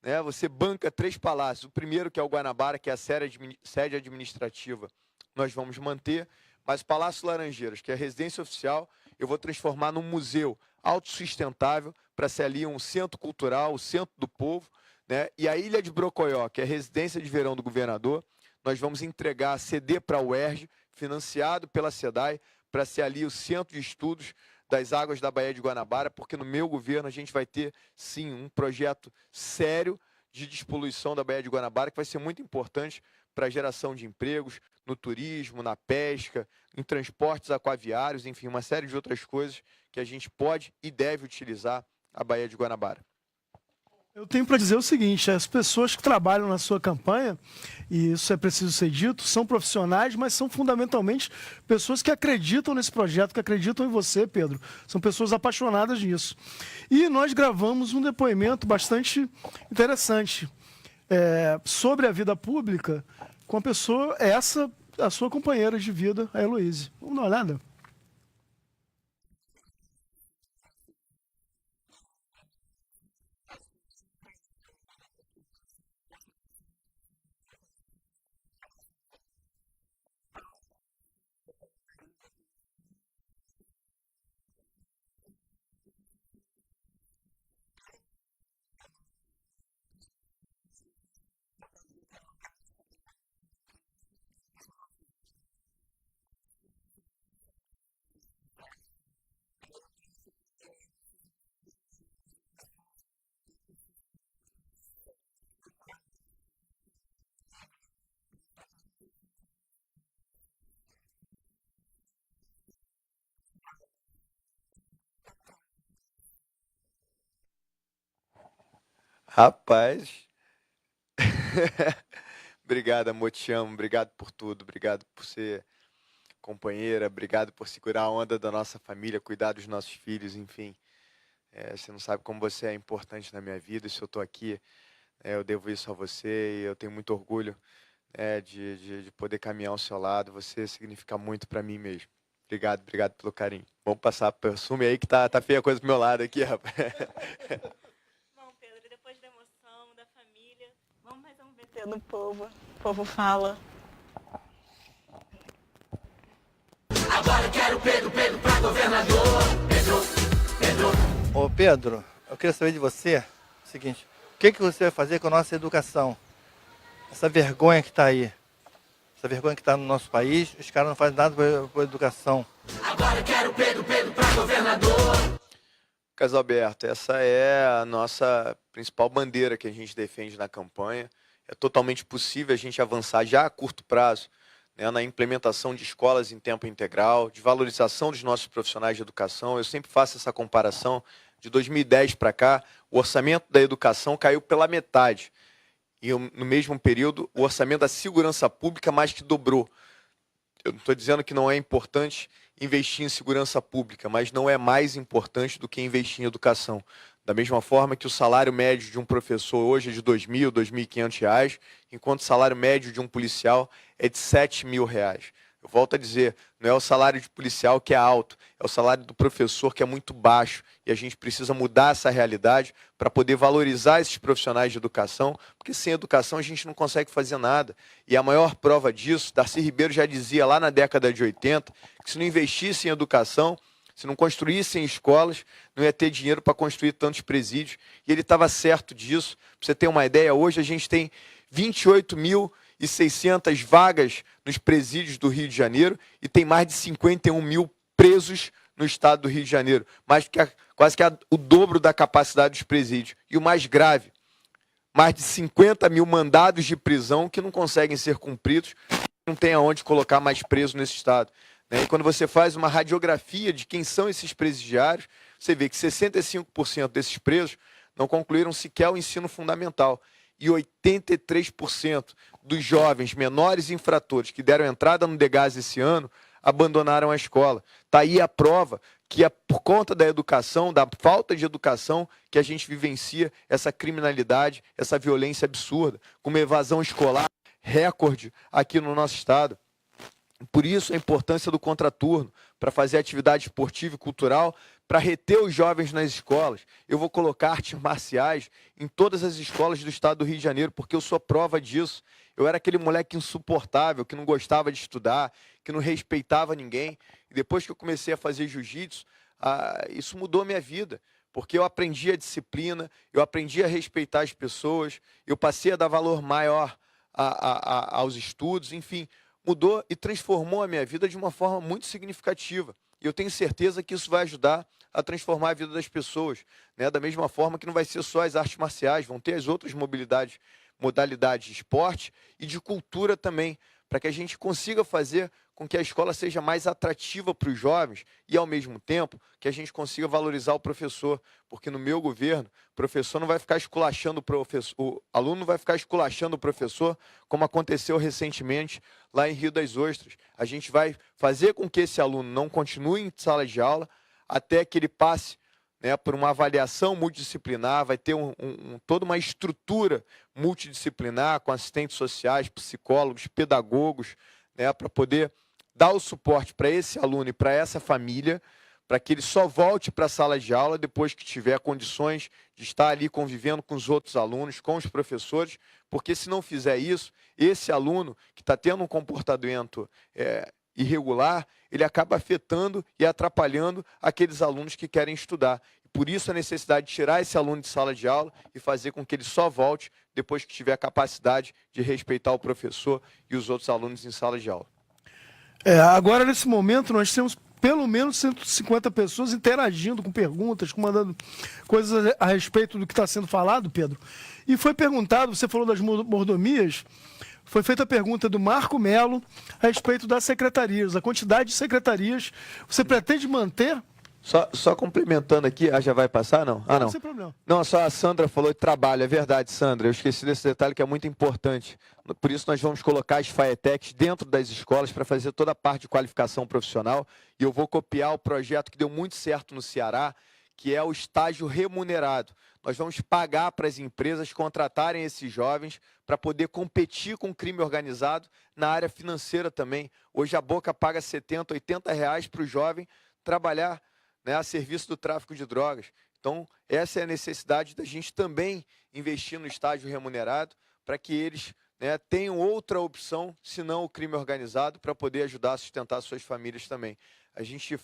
né? Você banca 3 palácios. O primeiro, que é o Guanabara, que é a sede administrativa, nós vamos manter. Mas o Palácio Laranjeiras, que é a residência oficial, eu vou transformar num museu autossustentável para ser ali um centro cultural, o centro do povo, né? E a Ilha de Brocoió, que é a residência de verão do governador, nós vamos entregar, ceder para a UERJ, financiado pela SEDAI, para ser ali o centro de estudos das águas da Baía de Guanabara, porque no meu governo a gente vai ter, sim, um projeto sério de despoluição da Baía de Guanabara, que vai ser muito importante para a geração de empregos, no turismo, na pesca, em transportes aquaviários, enfim, uma série de outras coisas que a gente pode e deve utilizar a Baía de Guanabara. Eu tenho para dizer o seguinte: as pessoas que trabalham na sua campanha, e isso é preciso ser dito, são profissionais, mas são fundamentalmente pessoas que acreditam nesse projeto, que acreditam em você, Pedro. São pessoas apaixonadas nisso. E nós gravamos um depoimento bastante interessante sobre a vida pública com a pessoa, a sua companheira de vida, a Heloíse. Vamos dar uma olhada? Rapaz, obrigado, amor, te amo, obrigado por tudo, obrigado por ser companheira, obrigado por segurar a onda da nossa família, cuidar dos nossos filhos, enfim. Você não sabe como você é importante na minha vida, se eu estou aqui, eu devo isso a você, e eu tenho muito orgulho de poder caminhar ao seu lado. Você significa muito para mim mesmo. Obrigado, obrigado pelo carinho. Vamos passar para o assume aí que tá feia a coisa pro meu lado aqui, rapaz. Bom, Pedro, depois da emoção, da família, vamos meter no povo. O povo fala. Agora eu quero Pedro pra governador. Pedro. Ô Pedro, eu queria saber de você o seguinte: o que você vai fazer com a nossa educação? Essa vergonha que está aí, essa vergonha que está no nosso país, os caras não fazem nada por educação. Agora eu quero Pedro pra governador. Casalberto, essa é a nossa principal bandeira que a gente defende na campanha. É totalmente possível a gente avançar já a curto prazo, né, na implementação de escolas em tempo integral, de valorização dos nossos profissionais de educação. Eu sempre faço essa comparação. De 2010 para cá, o orçamento da educação caiu pela metade. E no mesmo período, o orçamento da segurança pública mais que dobrou. Eu não estou dizendo que não é importante investir em segurança pública, mas não é mais importante do que investir em educação. Da mesma forma que o salário médio de um professor hoje é de R$ 2.000, R$ 2.500, enquanto o salário médio de um policial é de R$ 7.000. Eu volto a dizer, não é o salário de policial que é alto, é o salário do professor que é muito baixo. E a gente precisa mudar essa realidade para poder valorizar esses profissionais de educação, porque sem educação a gente não consegue fazer nada. E a maior prova disso, Darcy Ribeiro já dizia lá na década de 80, que se não investisse em educação, se não construíssem escolas, não ia ter dinheiro para construir tantos presídios. E ele estava certo disso. Para você ter uma ideia, hoje a gente tem 28.600 vagas nos presídios do Rio de Janeiro e tem mais de 51 mil presos no estado do Rio de Janeiro, quase que o dobro da capacidade dos presídios. E o mais grave, mais de 50 mil mandados de prisão que não conseguem ser cumpridos, não tem aonde colocar mais preso nesse estado. E quando você faz uma radiografia de quem são esses presidiários, você vê que 65% desses presos não concluíram sequer o ensino fundamental. E 83% dos jovens menores infratores que deram entrada no DEGAS esse ano abandonaram a escola. Está aí a prova que é por conta da educação, da falta de educação, que a gente vivencia essa criminalidade, essa violência absurda, com uma evasão escolar recorde aqui no nosso estado. Por isso a importância do contraturno, para fazer atividade esportiva e cultural, para reter os jovens nas escolas. Eu vou colocar artes marciais em todas as escolas do estado do Rio de Janeiro, porque eu sou prova disso. Eu era aquele moleque insuportável, que não gostava de estudar, que não respeitava ninguém. E depois que eu comecei a fazer jiu-jitsu, isso mudou a minha vida, porque eu aprendi a disciplina, eu aprendi a respeitar as pessoas, eu passei a dar valor maior aos estudos, enfim, mudou e transformou a minha vida de uma forma muito significativa. E eu tenho certeza que isso vai ajudar a transformar a vida das pessoas, né? Da mesma forma que não vai ser só as artes marciais, vão ter as outras modalidades de esporte e de cultura também, para que a gente consiga fazer com que a escola seja mais atrativa para os jovens e, ao mesmo tempo, que a gente consiga valorizar o professor, porque no meu governo, o professor não vai ficar esculachando o professor, o aluno não vai ficar esculachando o professor, como aconteceu recentemente lá em Rio das Ostras. A gente vai fazer com que esse aluno não continue em sala de aula até que ele passe, né, por uma avaliação multidisciplinar, vai ter toda uma estrutura multidisciplinar com assistentes sociais, psicólogos, pedagogos, né, para poder dar o suporte para esse aluno e para essa família, para que ele só volte para a sala de aula depois que tiver condições de estar ali convivendo com os outros alunos, com os professores, porque se não fizer isso, esse aluno que está tendo um comportamento irregular, ele acaba afetando e atrapalhando aqueles alunos que querem estudar. Por isso a necessidade de tirar esse aluno de sala de aula e fazer com que ele só volte depois que tiver a capacidade de respeitar o professor e os outros alunos em sala de aula. Agora, nesse momento, nós temos pelo menos 150 pessoas interagindo com perguntas, mandando coisas a respeito do que está sendo falado, Pedro. E foi perguntado, você falou das mordomias, foi feita a pergunta do Marco Melo a respeito das secretarias, a quantidade de secretarias. Você pretende manter? Só complementando aqui, já vai passar, não? Não. Sem problema. Não, só a Sandra falou de trabalho, é verdade, Sandra, eu esqueci desse detalhe que é muito importante. Por isso nós vamos colocar as FAETECs dentro das escolas para fazer toda a parte de qualificação profissional, e eu vou copiar o projeto que deu muito certo no Ceará, que é o estágio remunerado. Nós vamos pagar para as empresas contratarem esses jovens para poder competir com o crime organizado na área financeira também. Hoje a Boca paga R$70, R$80 para o jovem trabalhar, né, a serviço do tráfico de drogas. Então, essa é a necessidade da gente também investir no estágio remunerado para que eles, né, tenham outra opção, senão o crime organizado, para poder ajudar a sustentar suas famílias também. A gente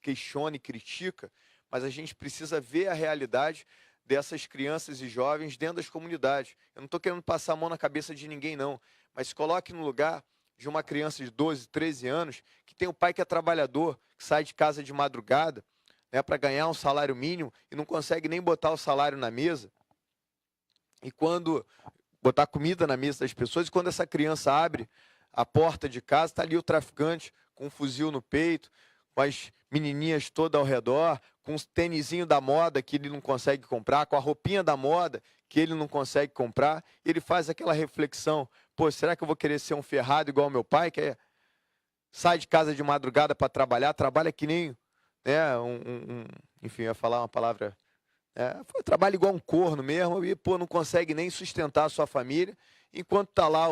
questiona e critica, mas a gente precisa ver a realidade dessas crianças e jovens dentro das comunidades. Eu não estou querendo passar a mão na cabeça de ninguém, não, mas se coloque no lugar de uma criança de 12, 13 anos, que tem um pai que é trabalhador, que sai de casa de madrugada, né, para ganhar um salário mínimo e não consegue nem botar o salário na mesa, e quando botar comida na mesa das pessoas, e quando essa criança abre a porta de casa, está ali o traficante com um fuzil no peito, com as menininhas todas ao redor, com os tênisinho da moda que ele não consegue comprar, com a roupinha da moda que ele não consegue comprar, ele faz aquela reflexão, pô, será que eu vou querer ser um ferrado igual ao meu pai, que sai de casa de madrugada para trabalhar, trabalha que nem, né, enfim, eu ia falar uma palavra, trabalha igual um corno mesmo, e pô, não consegue nem sustentar a sua família, enquanto está lá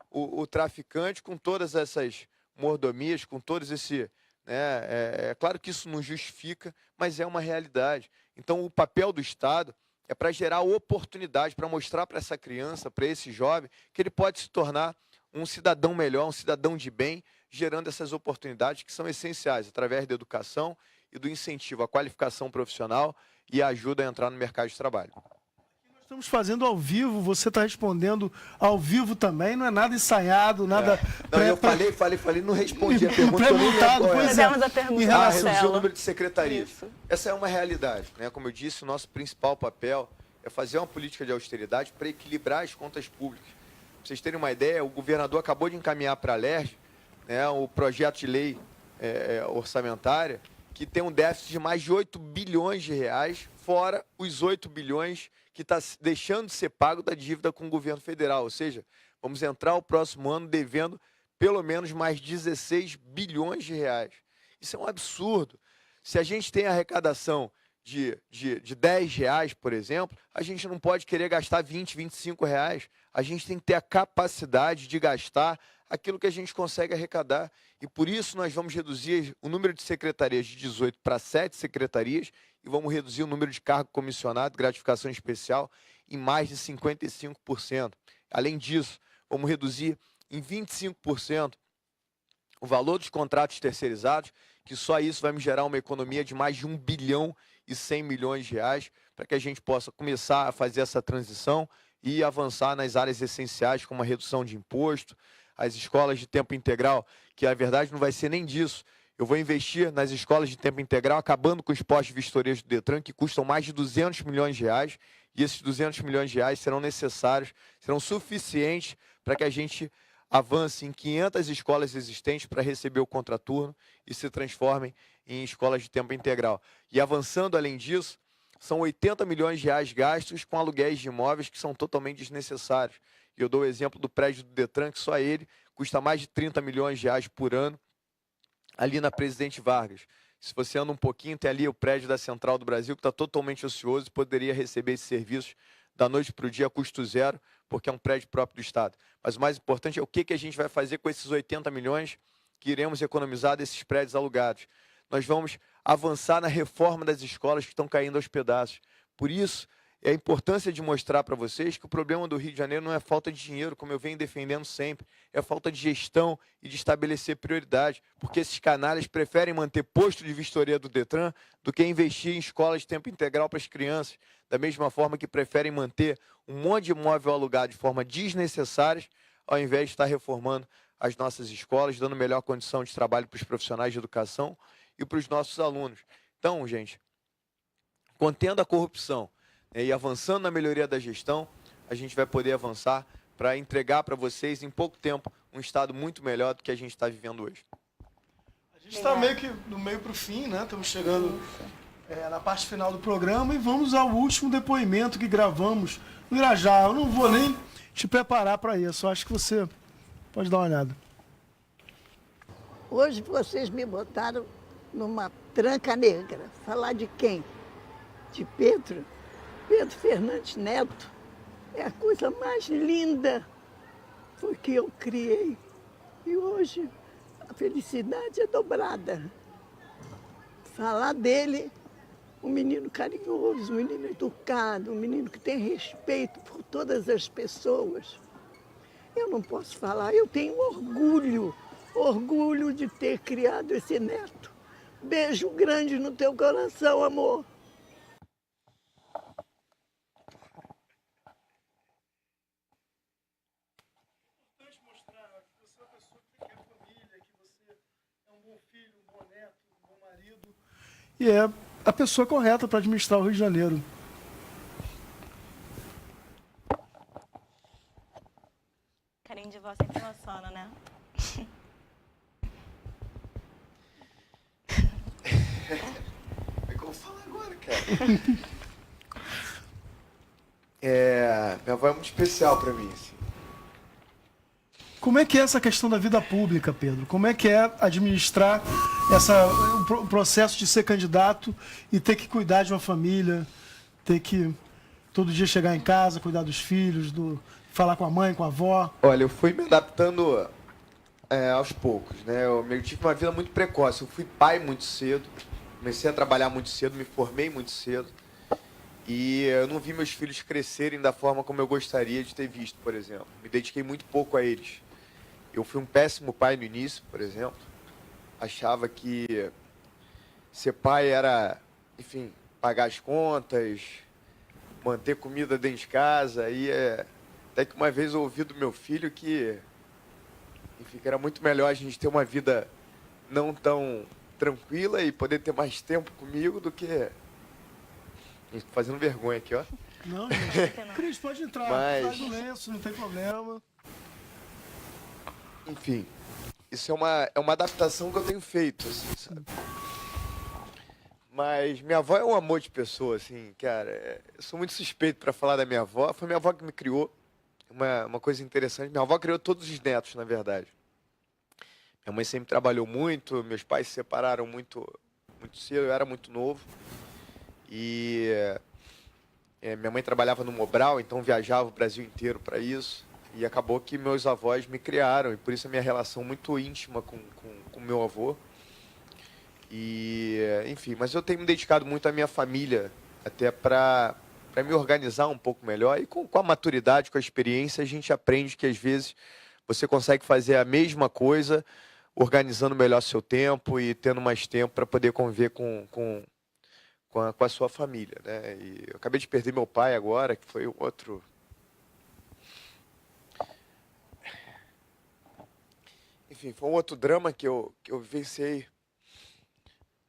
o traficante com todas essas mordomias, com todos esse... É claro que isso não justifica, mas é uma realidade. Então, o papel do Estado é para gerar oportunidade, para mostrar para essa criança, para esse jovem, que ele pode se tornar um cidadão melhor, um cidadão de bem, gerando essas oportunidades que são essenciais, através da educação e do incentivo à qualificação profissional e a ajuda a entrar no mercado de trabalho. Estamos fazendo ao vivo, você está respondendo ao vivo também, não é nada ensaiado, nada... Não, eu falei, não respondi a pergunta. Pré-montado, pois é. A pergunta Em relação... reduzir o número de secretarias. Isso. Essa é uma realidade, né? Como eu disse, o nosso principal papel é fazer uma política de austeridade para equilibrar as contas públicas. Para vocês terem uma ideia, o governador acabou de encaminhar para a LERJ, né, o projeto de lei orçamentária, que tem um déficit de mais de 8 bilhões de reais, fora os 8 bilhões que está deixando de ser pago da dívida com o governo federal. Ou seja, vamos entrar o próximo ano devendo pelo menos mais 16 bilhões de reais. Isso é um absurdo. Se a gente tem arrecadação de 10 reais, por exemplo, a gente não pode querer gastar 20, 25 reais. A gente tem que ter a capacidade de gastar aquilo que a gente consegue arrecadar. E por isso nós vamos reduzir o número de secretarias de 18 para 7 secretarias e vamos reduzir o número de cargo comissionado, gratificação especial, em mais de 55%. Além disso, vamos reduzir em 25% o valor dos contratos terceirizados, que só isso vai me gerar uma economia de mais de 1 bilhão e 100 milhões de reais, para que a gente possa começar a fazer essa transição e avançar nas áreas essenciais, como a redução de imposto, as escolas de tempo integral, que a verdade não vai ser nem disso. Eu vou investir nas escolas de tempo integral, acabando com os postos de vistorias do Detran, que custam mais de 200 milhões de reais, e esses 200 milhões de reais serão necessários, serão suficientes para que a gente avance em 500 escolas existentes para receber o contraturno e se transformem em escolas de tempo integral. E avançando além disso, são 80 milhões de reais gastos com aluguéis de imóveis que são totalmente desnecessários. E eu dou o exemplo do prédio do Detran, que só ele custa mais de 30 milhões de reais por ano, ali na Presidente Vargas. Se você anda um pouquinho, tem ali o prédio da Central do Brasil, que está totalmente ocioso e poderia receber esses serviços da noite para o dia a custo zero, porque é um prédio próprio do Estado. Mas o mais importante é o que a gente vai fazer com esses 80 milhões que iremos economizar desses prédios alugados. Nós vamos avançar na reforma das escolas que estão caindo aos pedaços. Por isso, é a importância de mostrar para vocês que o problema do Rio de Janeiro não é falta de dinheiro, como eu venho defendendo sempre, é falta de gestão e de estabelecer prioridade, porque esses canalhas preferem manter posto de vistoria do Detran do que investir em escolas de tempo integral para as crianças, da mesma forma que preferem manter um monte de imóvel alugado de forma desnecessária, ao invés de estar reformando as nossas escolas, dando melhor condição de trabalho para os profissionais de educação e para os nossos alunos. Então, gente, contendo a corrupção, e avançando na melhoria da gestão, a gente vai poder avançar para entregar para vocês, em pouco tempo, um estado muito melhor do que a gente está vivendo hoje. A gente está meio que do meio para o fim, né? Estamos chegando na parte final do programa e vamos ao último depoimento que gravamos no Irajá. Eu não vou nem te preparar para isso, acho que você pode dar uma olhada. Hoje vocês me botaram numa tranca negra. Falar de quem? De Pedro? Pedro Fernandes Neto é a coisa mais linda, foi que eu criei. E hoje a felicidade é dobrada. Falar dele, um menino carinhoso, um menino educado, um menino que tem respeito por todas as pessoas. Eu não posso falar, eu tenho orgulho de ter criado esse neto. Beijo grande no teu coração, amor. E é a pessoa correta para administrar o Rio de Janeiro. Carinho de vó sempre emociona, né? É que eu vou falar agora, cara. Minha avó é muito especial para mim, assim. Como é que é essa questão da vida pública, Pedro? Como é que é administrar o processo de ser candidato e ter que cuidar de uma família, ter que todo dia chegar em casa, cuidar dos filhos, falar com a mãe, com a avó? Olha, eu fui me adaptando Aos poucos, né? Eu tive uma vida muito precoce. Eu fui pai muito cedo, comecei a trabalhar muito cedo, me formei muito cedo. E eu não vi meus filhos crescerem da forma como eu gostaria de ter visto, por exemplo. Me dediquei muito pouco a eles. Eu fui um péssimo pai no início, por exemplo. Achava que ser pai era, enfim, pagar as contas, manter comida dentro de casa. E até que uma vez eu ouvi do meu filho que, enfim, que era muito melhor a gente ter uma vida não tão tranquila e poder ter mais tempo comigo do que... Tô fazendo vergonha aqui, ó. Não, gente. Cris, pode entrar. Mas... Faz o lenço, não tem problema. Enfim, isso é uma adaptação que eu tenho feito, assim, sabe? Mas minha avó é um amor de pessoa, assim, cara. Eu sou muito suspeito para falar da minha avó. Foi minha avó que me criou. Uma coisa interessante. Minha avó criou todos os netos, na verdade. Minha mãe sempre trabalhou muito. Meus pais se separaram muito cedo. Eu era muito novo. E minha mãe trabalhava no Mobral, então viajava o Brasil inteiro para isso. E acabou que meus avós me criaram. E por isso a minha relação muito íntima com meu avô. E, enfim, mas eu tenho me dedicado muito à minha família, até para me organizar um pouco melhor. E com a maturidade, com a experiência, a gente aprende que às vezes você consegue fazer a mesma coisa, organizando melhor seu tempo e tendo mais tempo para poder conviver com a sua família, né? E eu acabei de perder meu pai agora, que foi outro... Enfim, foi um outro drama que eu vivenciei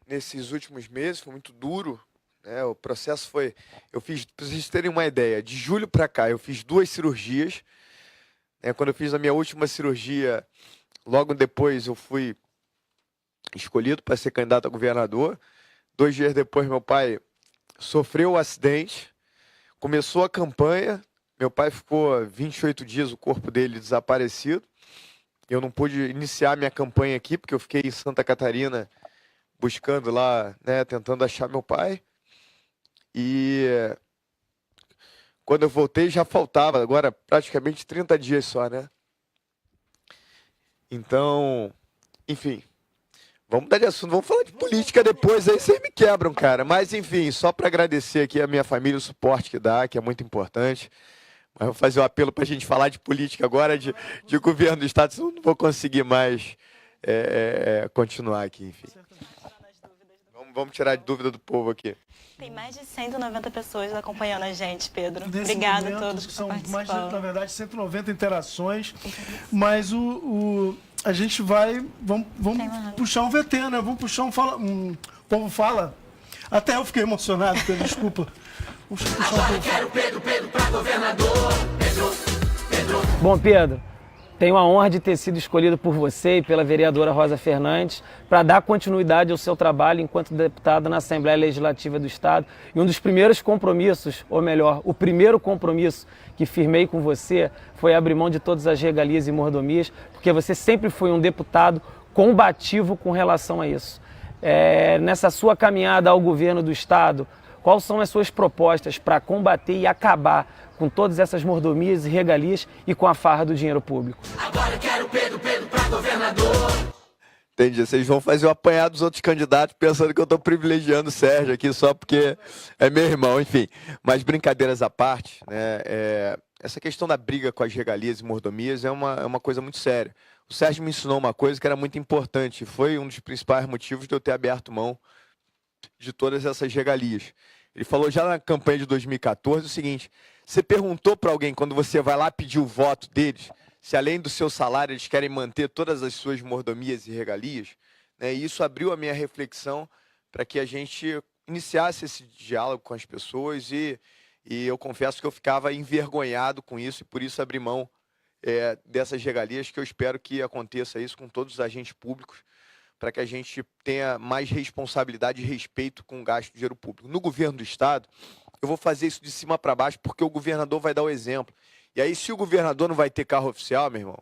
nesses últimos meses, foi muito duro, né? O processo foi... Eu fiz, para vocês terem uma ideia, de julho para cá eu fiz 2 cirurgias. Né? Quando eu fiz a minha última cirurgia, logo depois eu fui escolhido para ser candidato a governador. 2 dias depois meu pai sofreu um acidente, começou a campanha, meu pai ficou 28 dias, o corpo dele desaparecido. Eu não pude iniciar minha campanha aqui, porque eu fiquei em Santa Catarina buscando lá, né, tentando achar meu pai. E quando eu voltei já faltava, agora praticamente 30 dias só, né? Então, enfim, vamos mudar de assunto, vamos falar de política depois, aí vocês me quebram, cara. Mas enfim, só para agradecer aqui a minha família, o suporte que dá, que é muito importante. Mas vou fazer o apelo para a gente falar de política agora, de governo do Estado, senão não vou conseguir mais continuar aqui, enfim. Vamos tirar de dúvida do povo aqui. Tem mais de 190 pessoas acompanhando a gente, Pedro. Nesse Obrigada momento, a todos que são estão mais de, participando. na verdade, 190 interações. Mas a gente vai... Vamos puxar um VT, né? Vamos puxar um povo fala. Até eu fiquei emocionado, Pedro, desculpa. Vamos puxar um povo fala. Pedro para governador. Pedro. Bom, Pedro, tenho a honra de ter sido escolhido por você e pela vereadora Rosa Fernandes para dar continuidade ao seu trabalho enquanto deputada na Assembleia Legislativa do Estado. E um dos primeiros compromissos, ou melhor, o primeiro compromisso que firmei com você foi abrir mão de todas as regalias e mordomias, porque você sempre foi um deputado combativo com relação a isso. Nessa sua caminhada ao governo do Estado, quais são as suas propostas para combater e acabar com todas essas mordomias e regalias e com a farra do dinheiro público? Agora eu quero Pedro para governador. Entendi, vocês vão fazer o apanhado dos outros candidatos pensando que eu estou privilegiando o Sérgio aqui só porque é meu irmão, enfim. Mas brincadeiras à parte, né, essa questão da briga com as regalias e mordomias é uma coisa muito séria. O Sérgio me ensinou uma coisa que era muito importante, foi um dos principais motivos de eu ter aberto mão de todas essas regalias. Ele falou já na campanha de 2014 o seguinte: você perguntou para alguém, quando você vai lá pedir o voto deles, se além do seu salário eles querem manter todas as suas mordomias e regalias? Né? E isso abriu a minha reflexão para que a gente iniciasse esse diálogo com as pessoas e eu confesso que eu ficava envergonhado com isso e por isso abri mão dessas regalias, que eu espero que aconteça isso com todos os agentes públicos, para que a gente tenha mais responsabilidade e respeito com o gasto de dinheiro público. No governo do Estado, eu vou fazer isso de cima para baixo, porque o governador vai dar o exemplo. E aí, se o governador não vai ter carro oficial, meu irmão,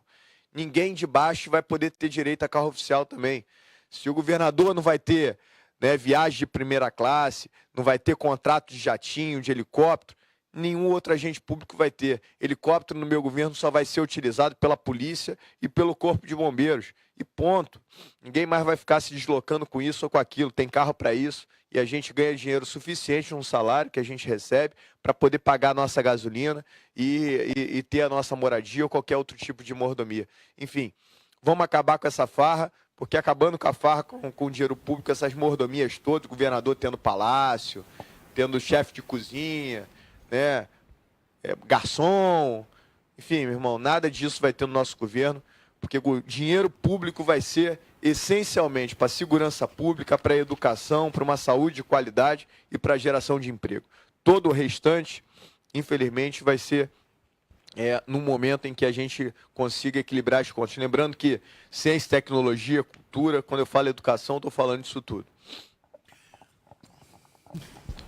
ninguém de baixo vai poder ter direito a carro oficial também. Se o governador não vai ter, né, viagem de primeira classe, não vai ter contrato de jatinho, de helicóptero, nenhum outro agente público vai ter. Helicóptero no meu governo só vai ser utilizado pela polícia e pelo corpo de bombeiros. E ponto. Ninguém mais vai ficar se deslocando com isso ou com aquilo. Tem carro para isso e a gente ganha dinheiro suficiente num salário que a gente recebe para poder pagar a nossa gasolina e ter a nossa moradia ou qualquer outro tipo de mordomia. Enfim, vamos acabar com essa farra, porque acabando com a farra, com o dinheiro público, essas mordomias todas, o governador tendo palácio, tendo chefe de cozinha, né, garçom, enfim, meu irmão, nada disso vai ter no nosso governo, porque o dinheiro público vai ser essencialmente para a segurança pública, para a educação, para uma saúde de qualidade e para a geração de emprego. Todo o restante, infelizmente, vai ser num momento em que a gente consiga equilibrar as contas. Lembrando que ciência, tecnologia, cultura, quando eu falo educação, estou falando disso tudo.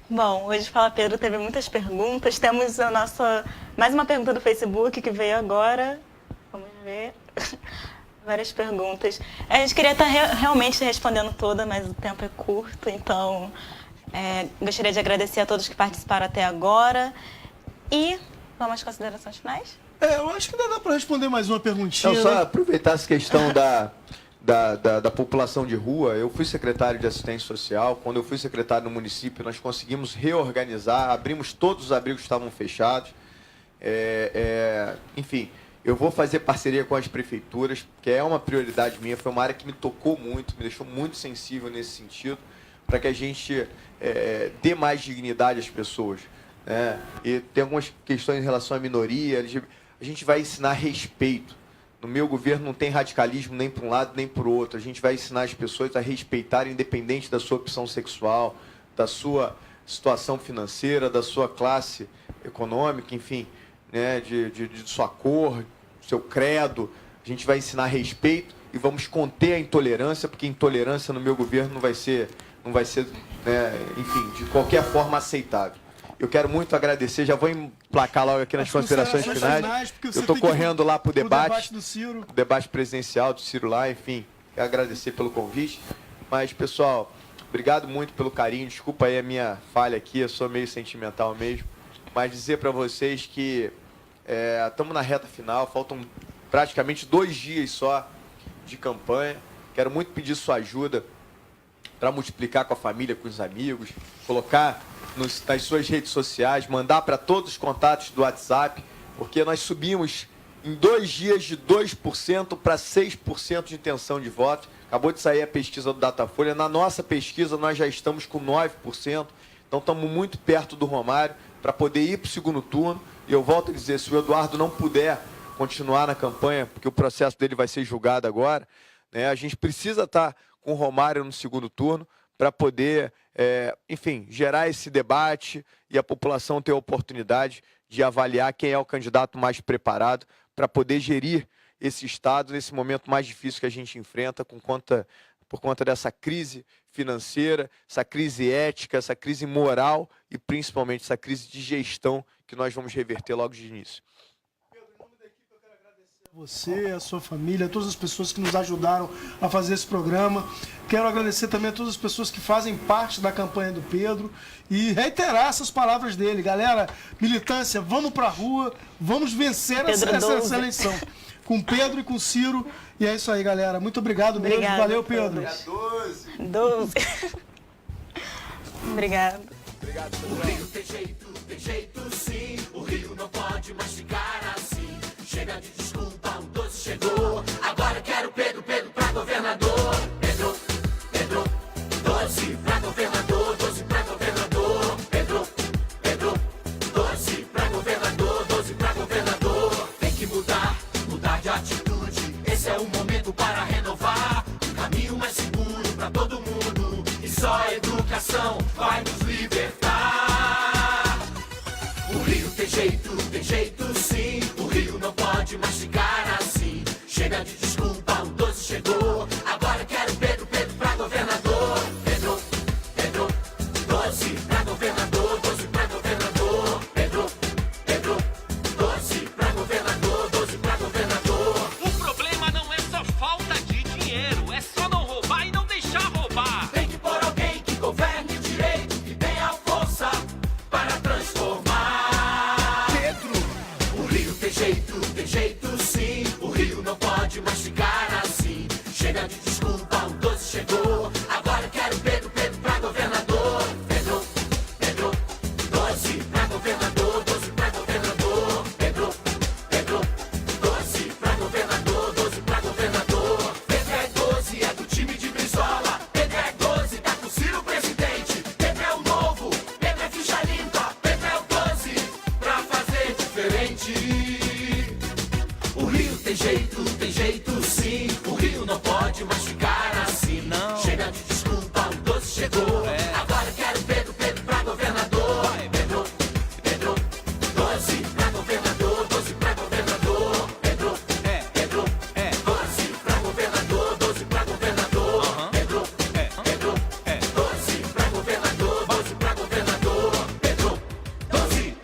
Bom, hoje Fala Pedro teve muitas perguntas. Temos mais uma pergunta do Facebook que veio agora. Vamos ver. Várias perguntas. A gente queria estar realmente respondendo toda, mas o tempo é curto, então gostaria de agradecer a todos que participaram até agora. E vamos às considerações finais? Eu acho que dá para responder mais uma perguntinha. Não, só aproveitar essa questão da população de rua. Eu fui secretário de assistência social. Quando eu fui secretário no município, nós conseguimos reorganizar, abrimos todos os abrigos que estavam fechados. Enfim, eu vou fazer parceria com as prefeituras, que é uma prioridade minha, foi uma área que me tocou muito, me deixou muito sensível nesse sentido, para que a gente dê mais dignidade às pessoas. E tem algumas questões em relação à minoria, a gente vai ensinar respeito. No meu governo não tem radicalismo nem para um lado nem para o outro. A gente vai ensinar as pessoas a respeitarem, independente da sua opção sexual, da sua situação financeira, da sua classe econômica, enfim, né, de sua cor, seu credo. A gente vai ensinar respeito e vamos conter a intolerância, porque intolerância no meu governo não vai ser enfim, de qualquer forma aceitável. Eu quero muito agradecer, já vou emplacar logo aqui nas considerações finais. Eu estou correndo lá para o debate do Ciro. O debate presidencial do Ciro lá, enfim. Quero agradecer pelo convite. Mas, pessoal, obrigado muito pelo carinho. Desculpa aí a minha falha aqui, eu sou meio sentimental mesmo. Mas dizer para vocês que estamos na reta final, faltam praticamente 2 dias só de campanha. Quero muito pedir sua ajuda para multiplicar com a família, com os amigos, colocar nas suas redes sociais, mandar para todos os contatos do WhatsApp, porque nós subimos em 2 dias de 2% para 6% de intenção de voto. Acabou de sair a pesquisa do Datafolha. Na nossa pesquisa, nós já estamos com 9%. Então, estamos muito perto do Romário para poder ir para o segundo turno. E eu volto a dizer, se o Eduardo não puder continuar na campanha, porque o processo dele vai ser julgado agora, né, a gente precisa estar com o Romário no segundo turno para poder, enfim, gerar esse debate e a população ter a oportunidade de avaliar quem é o candidato mais preparado para poder gerir esse Estado nesse momento mais difícil que a gente enfrenta por conta dessa crise financeira, essa crise ética, essa crise moral e principalmente essa crise de gestão que nós vamos reverter logo de início. Você, a sua família, todas as pessoas que nos ajudaram a fazer esse programa. Quero agradecer também a todas as pessoas que fazem parte da campanha do Pedro e reiterar essas palavras dele. Galera, militância, vamos pra rua, vamos vencer essa eleição. Com Pedro e com Ciro. E é isso aí, galera. Muito obrigado mesmo. Valeu, Pedro. 12. Obrigado. O Rio tem jeito sim. O Rio não pode mais ficar assim. Chega de desculpa, o 12 chegou. Agora eu quero Pedro pra governador. Pedro, 12 pra governador, 12 pra governador. Pedro, 12 pra governador, 12 pra governador. Tem que mudar de atitude. Esse é o momento para renovar. Um caminho mais seguro pra todo mundo. E só a educação vai nos libertar. O Rio tem jeito sim. O Rio não pode mais ficar assim. Chega de desculpa, o 12 chegou. Agora eu quero Pedro pra governador. Pedro, 12 pra governador, 12 pra governador. Pedro, 12 pra governador, 12 pra governador. O problema não é só falta de dinheiro, é só não roubar e não deixar roubar. Tem que pôr alguém que governe direito, que tenha força para transformar. Chega de desculpa, o 12 chegou. Agora eu quero Pedro, Pedro pra governador. Pedro, Pedro, 12 pra governador, 12 pra governador. Pedro, Pedro, 12 pra governador, 12 pra governador. Pedro é 12, é do time de Brizola. Pedro é 12, tá com Ciro presidente. Pedro é o novo, Pedro é ficha limpa. Pedro é o 12 pra fazer diferente. O Rio tem jeito sim. O Rio não pode mais ficar assim. Não. Chega de desculpa, o 12 chegou. Agora eu quero Pedro, Pedro pra governador. Pedro, Pedro, 12 pra governador, 12 pra governador. Pedro, Pedro, 12 pra governador, 12 pra governador. Pedro, Pedro, 12 pra governador, 12 pra governador. Pedro, 12.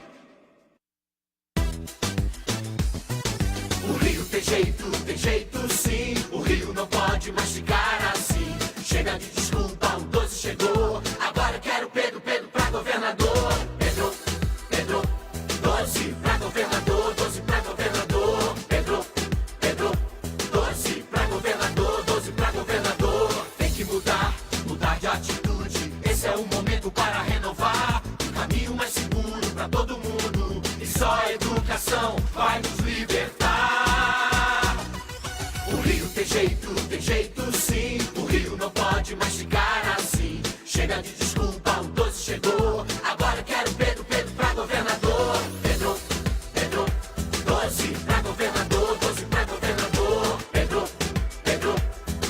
O Rio tem jeito sim. O Rio não pode mais ficar assim. Chega de desculpa, o 12 chegou. Agora eu quero Pedro, Pedro pra governador. Pedro, Pedro, 12 pra governador, 12 pra governador. Pedro, Pedro, 12 pra governador, 12 pra governador. Tem que mudar de atitude. Esse é o momento para renovar. Um caminho mais seguro pra todo mundo. E só a educação vai nos libertar. O Rio tem jeito sim. O Rio não pode mais ficar assim. Chega de desculpa, o 12 chegou. Agora eu quero Pedro, Pedro pra governador. Pedro, Pedro, 12 pra governador, 12 pra governador. Pedro, Pedro,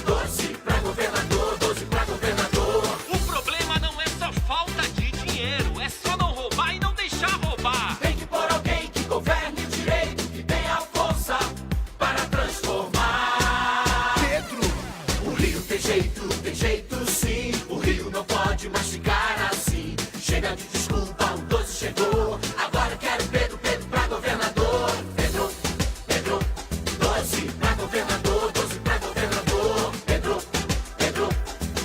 12 pra governador, 12 pra governador. O problema não é só falta de dinheiro, é só não roubar e não deixar roubar. Tem que pôr alguém que governe direito, que tenha força para transformar. Pedro, o Rio tem jeito sim. O Rio não pode mais ficar assim. Chega de desculpa, o 12 chegou. Agora eu quero Pedro, Pedro pra governador. Pedro, Pedro, 12 pra governador, 12 pra governador. Pedro, Pedro,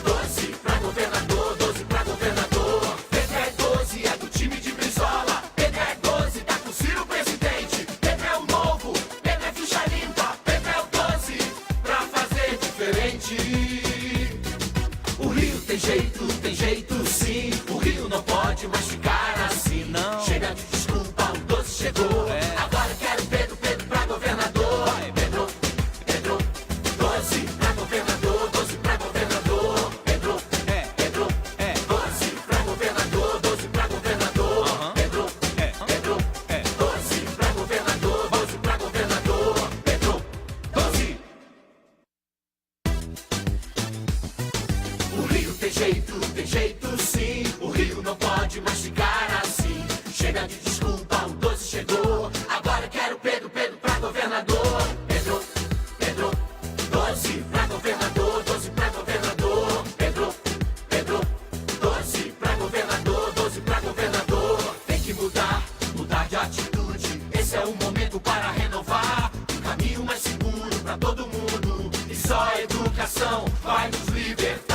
12 pra governador, 12 pra governador. Pedro é 12, é do time de Brizola. Pedro é 12, tá com Ciro presidente. Pedro é o novo, Pedro é ficha limpa. Pedro é o 12 pra fazer diferente. O Rio tem jeito sim. O Rio não pode mais ficar assim. Não. Chega de desculpa, o 12 chegou. Agora eu quero Pedro, Pedro pra governador. Pedro, Pedro, 12 pra governador, 12 pra governador. Pedro, Pedro, 12 pra governador, 12 pra governador. Pedro, Pedro, 12 pra governador, 12 pra governador. Pedro, 12. O Rio tem jeito sim. O Rio não pode mais ficar assim. Chega de desculpa, o 12 chegou. Agora eu quero Pedro, Pedro pra governador. Pedro, Pedro, 12 pra governador, 12 pra governador. Pedro, Pedro, 12 pra governador, 12 pra governador. Tem que mudar de atitude. Esse é o momento para renovar. Um caminho mais seguro pra todo mundo. E só a educação vai nos libertar.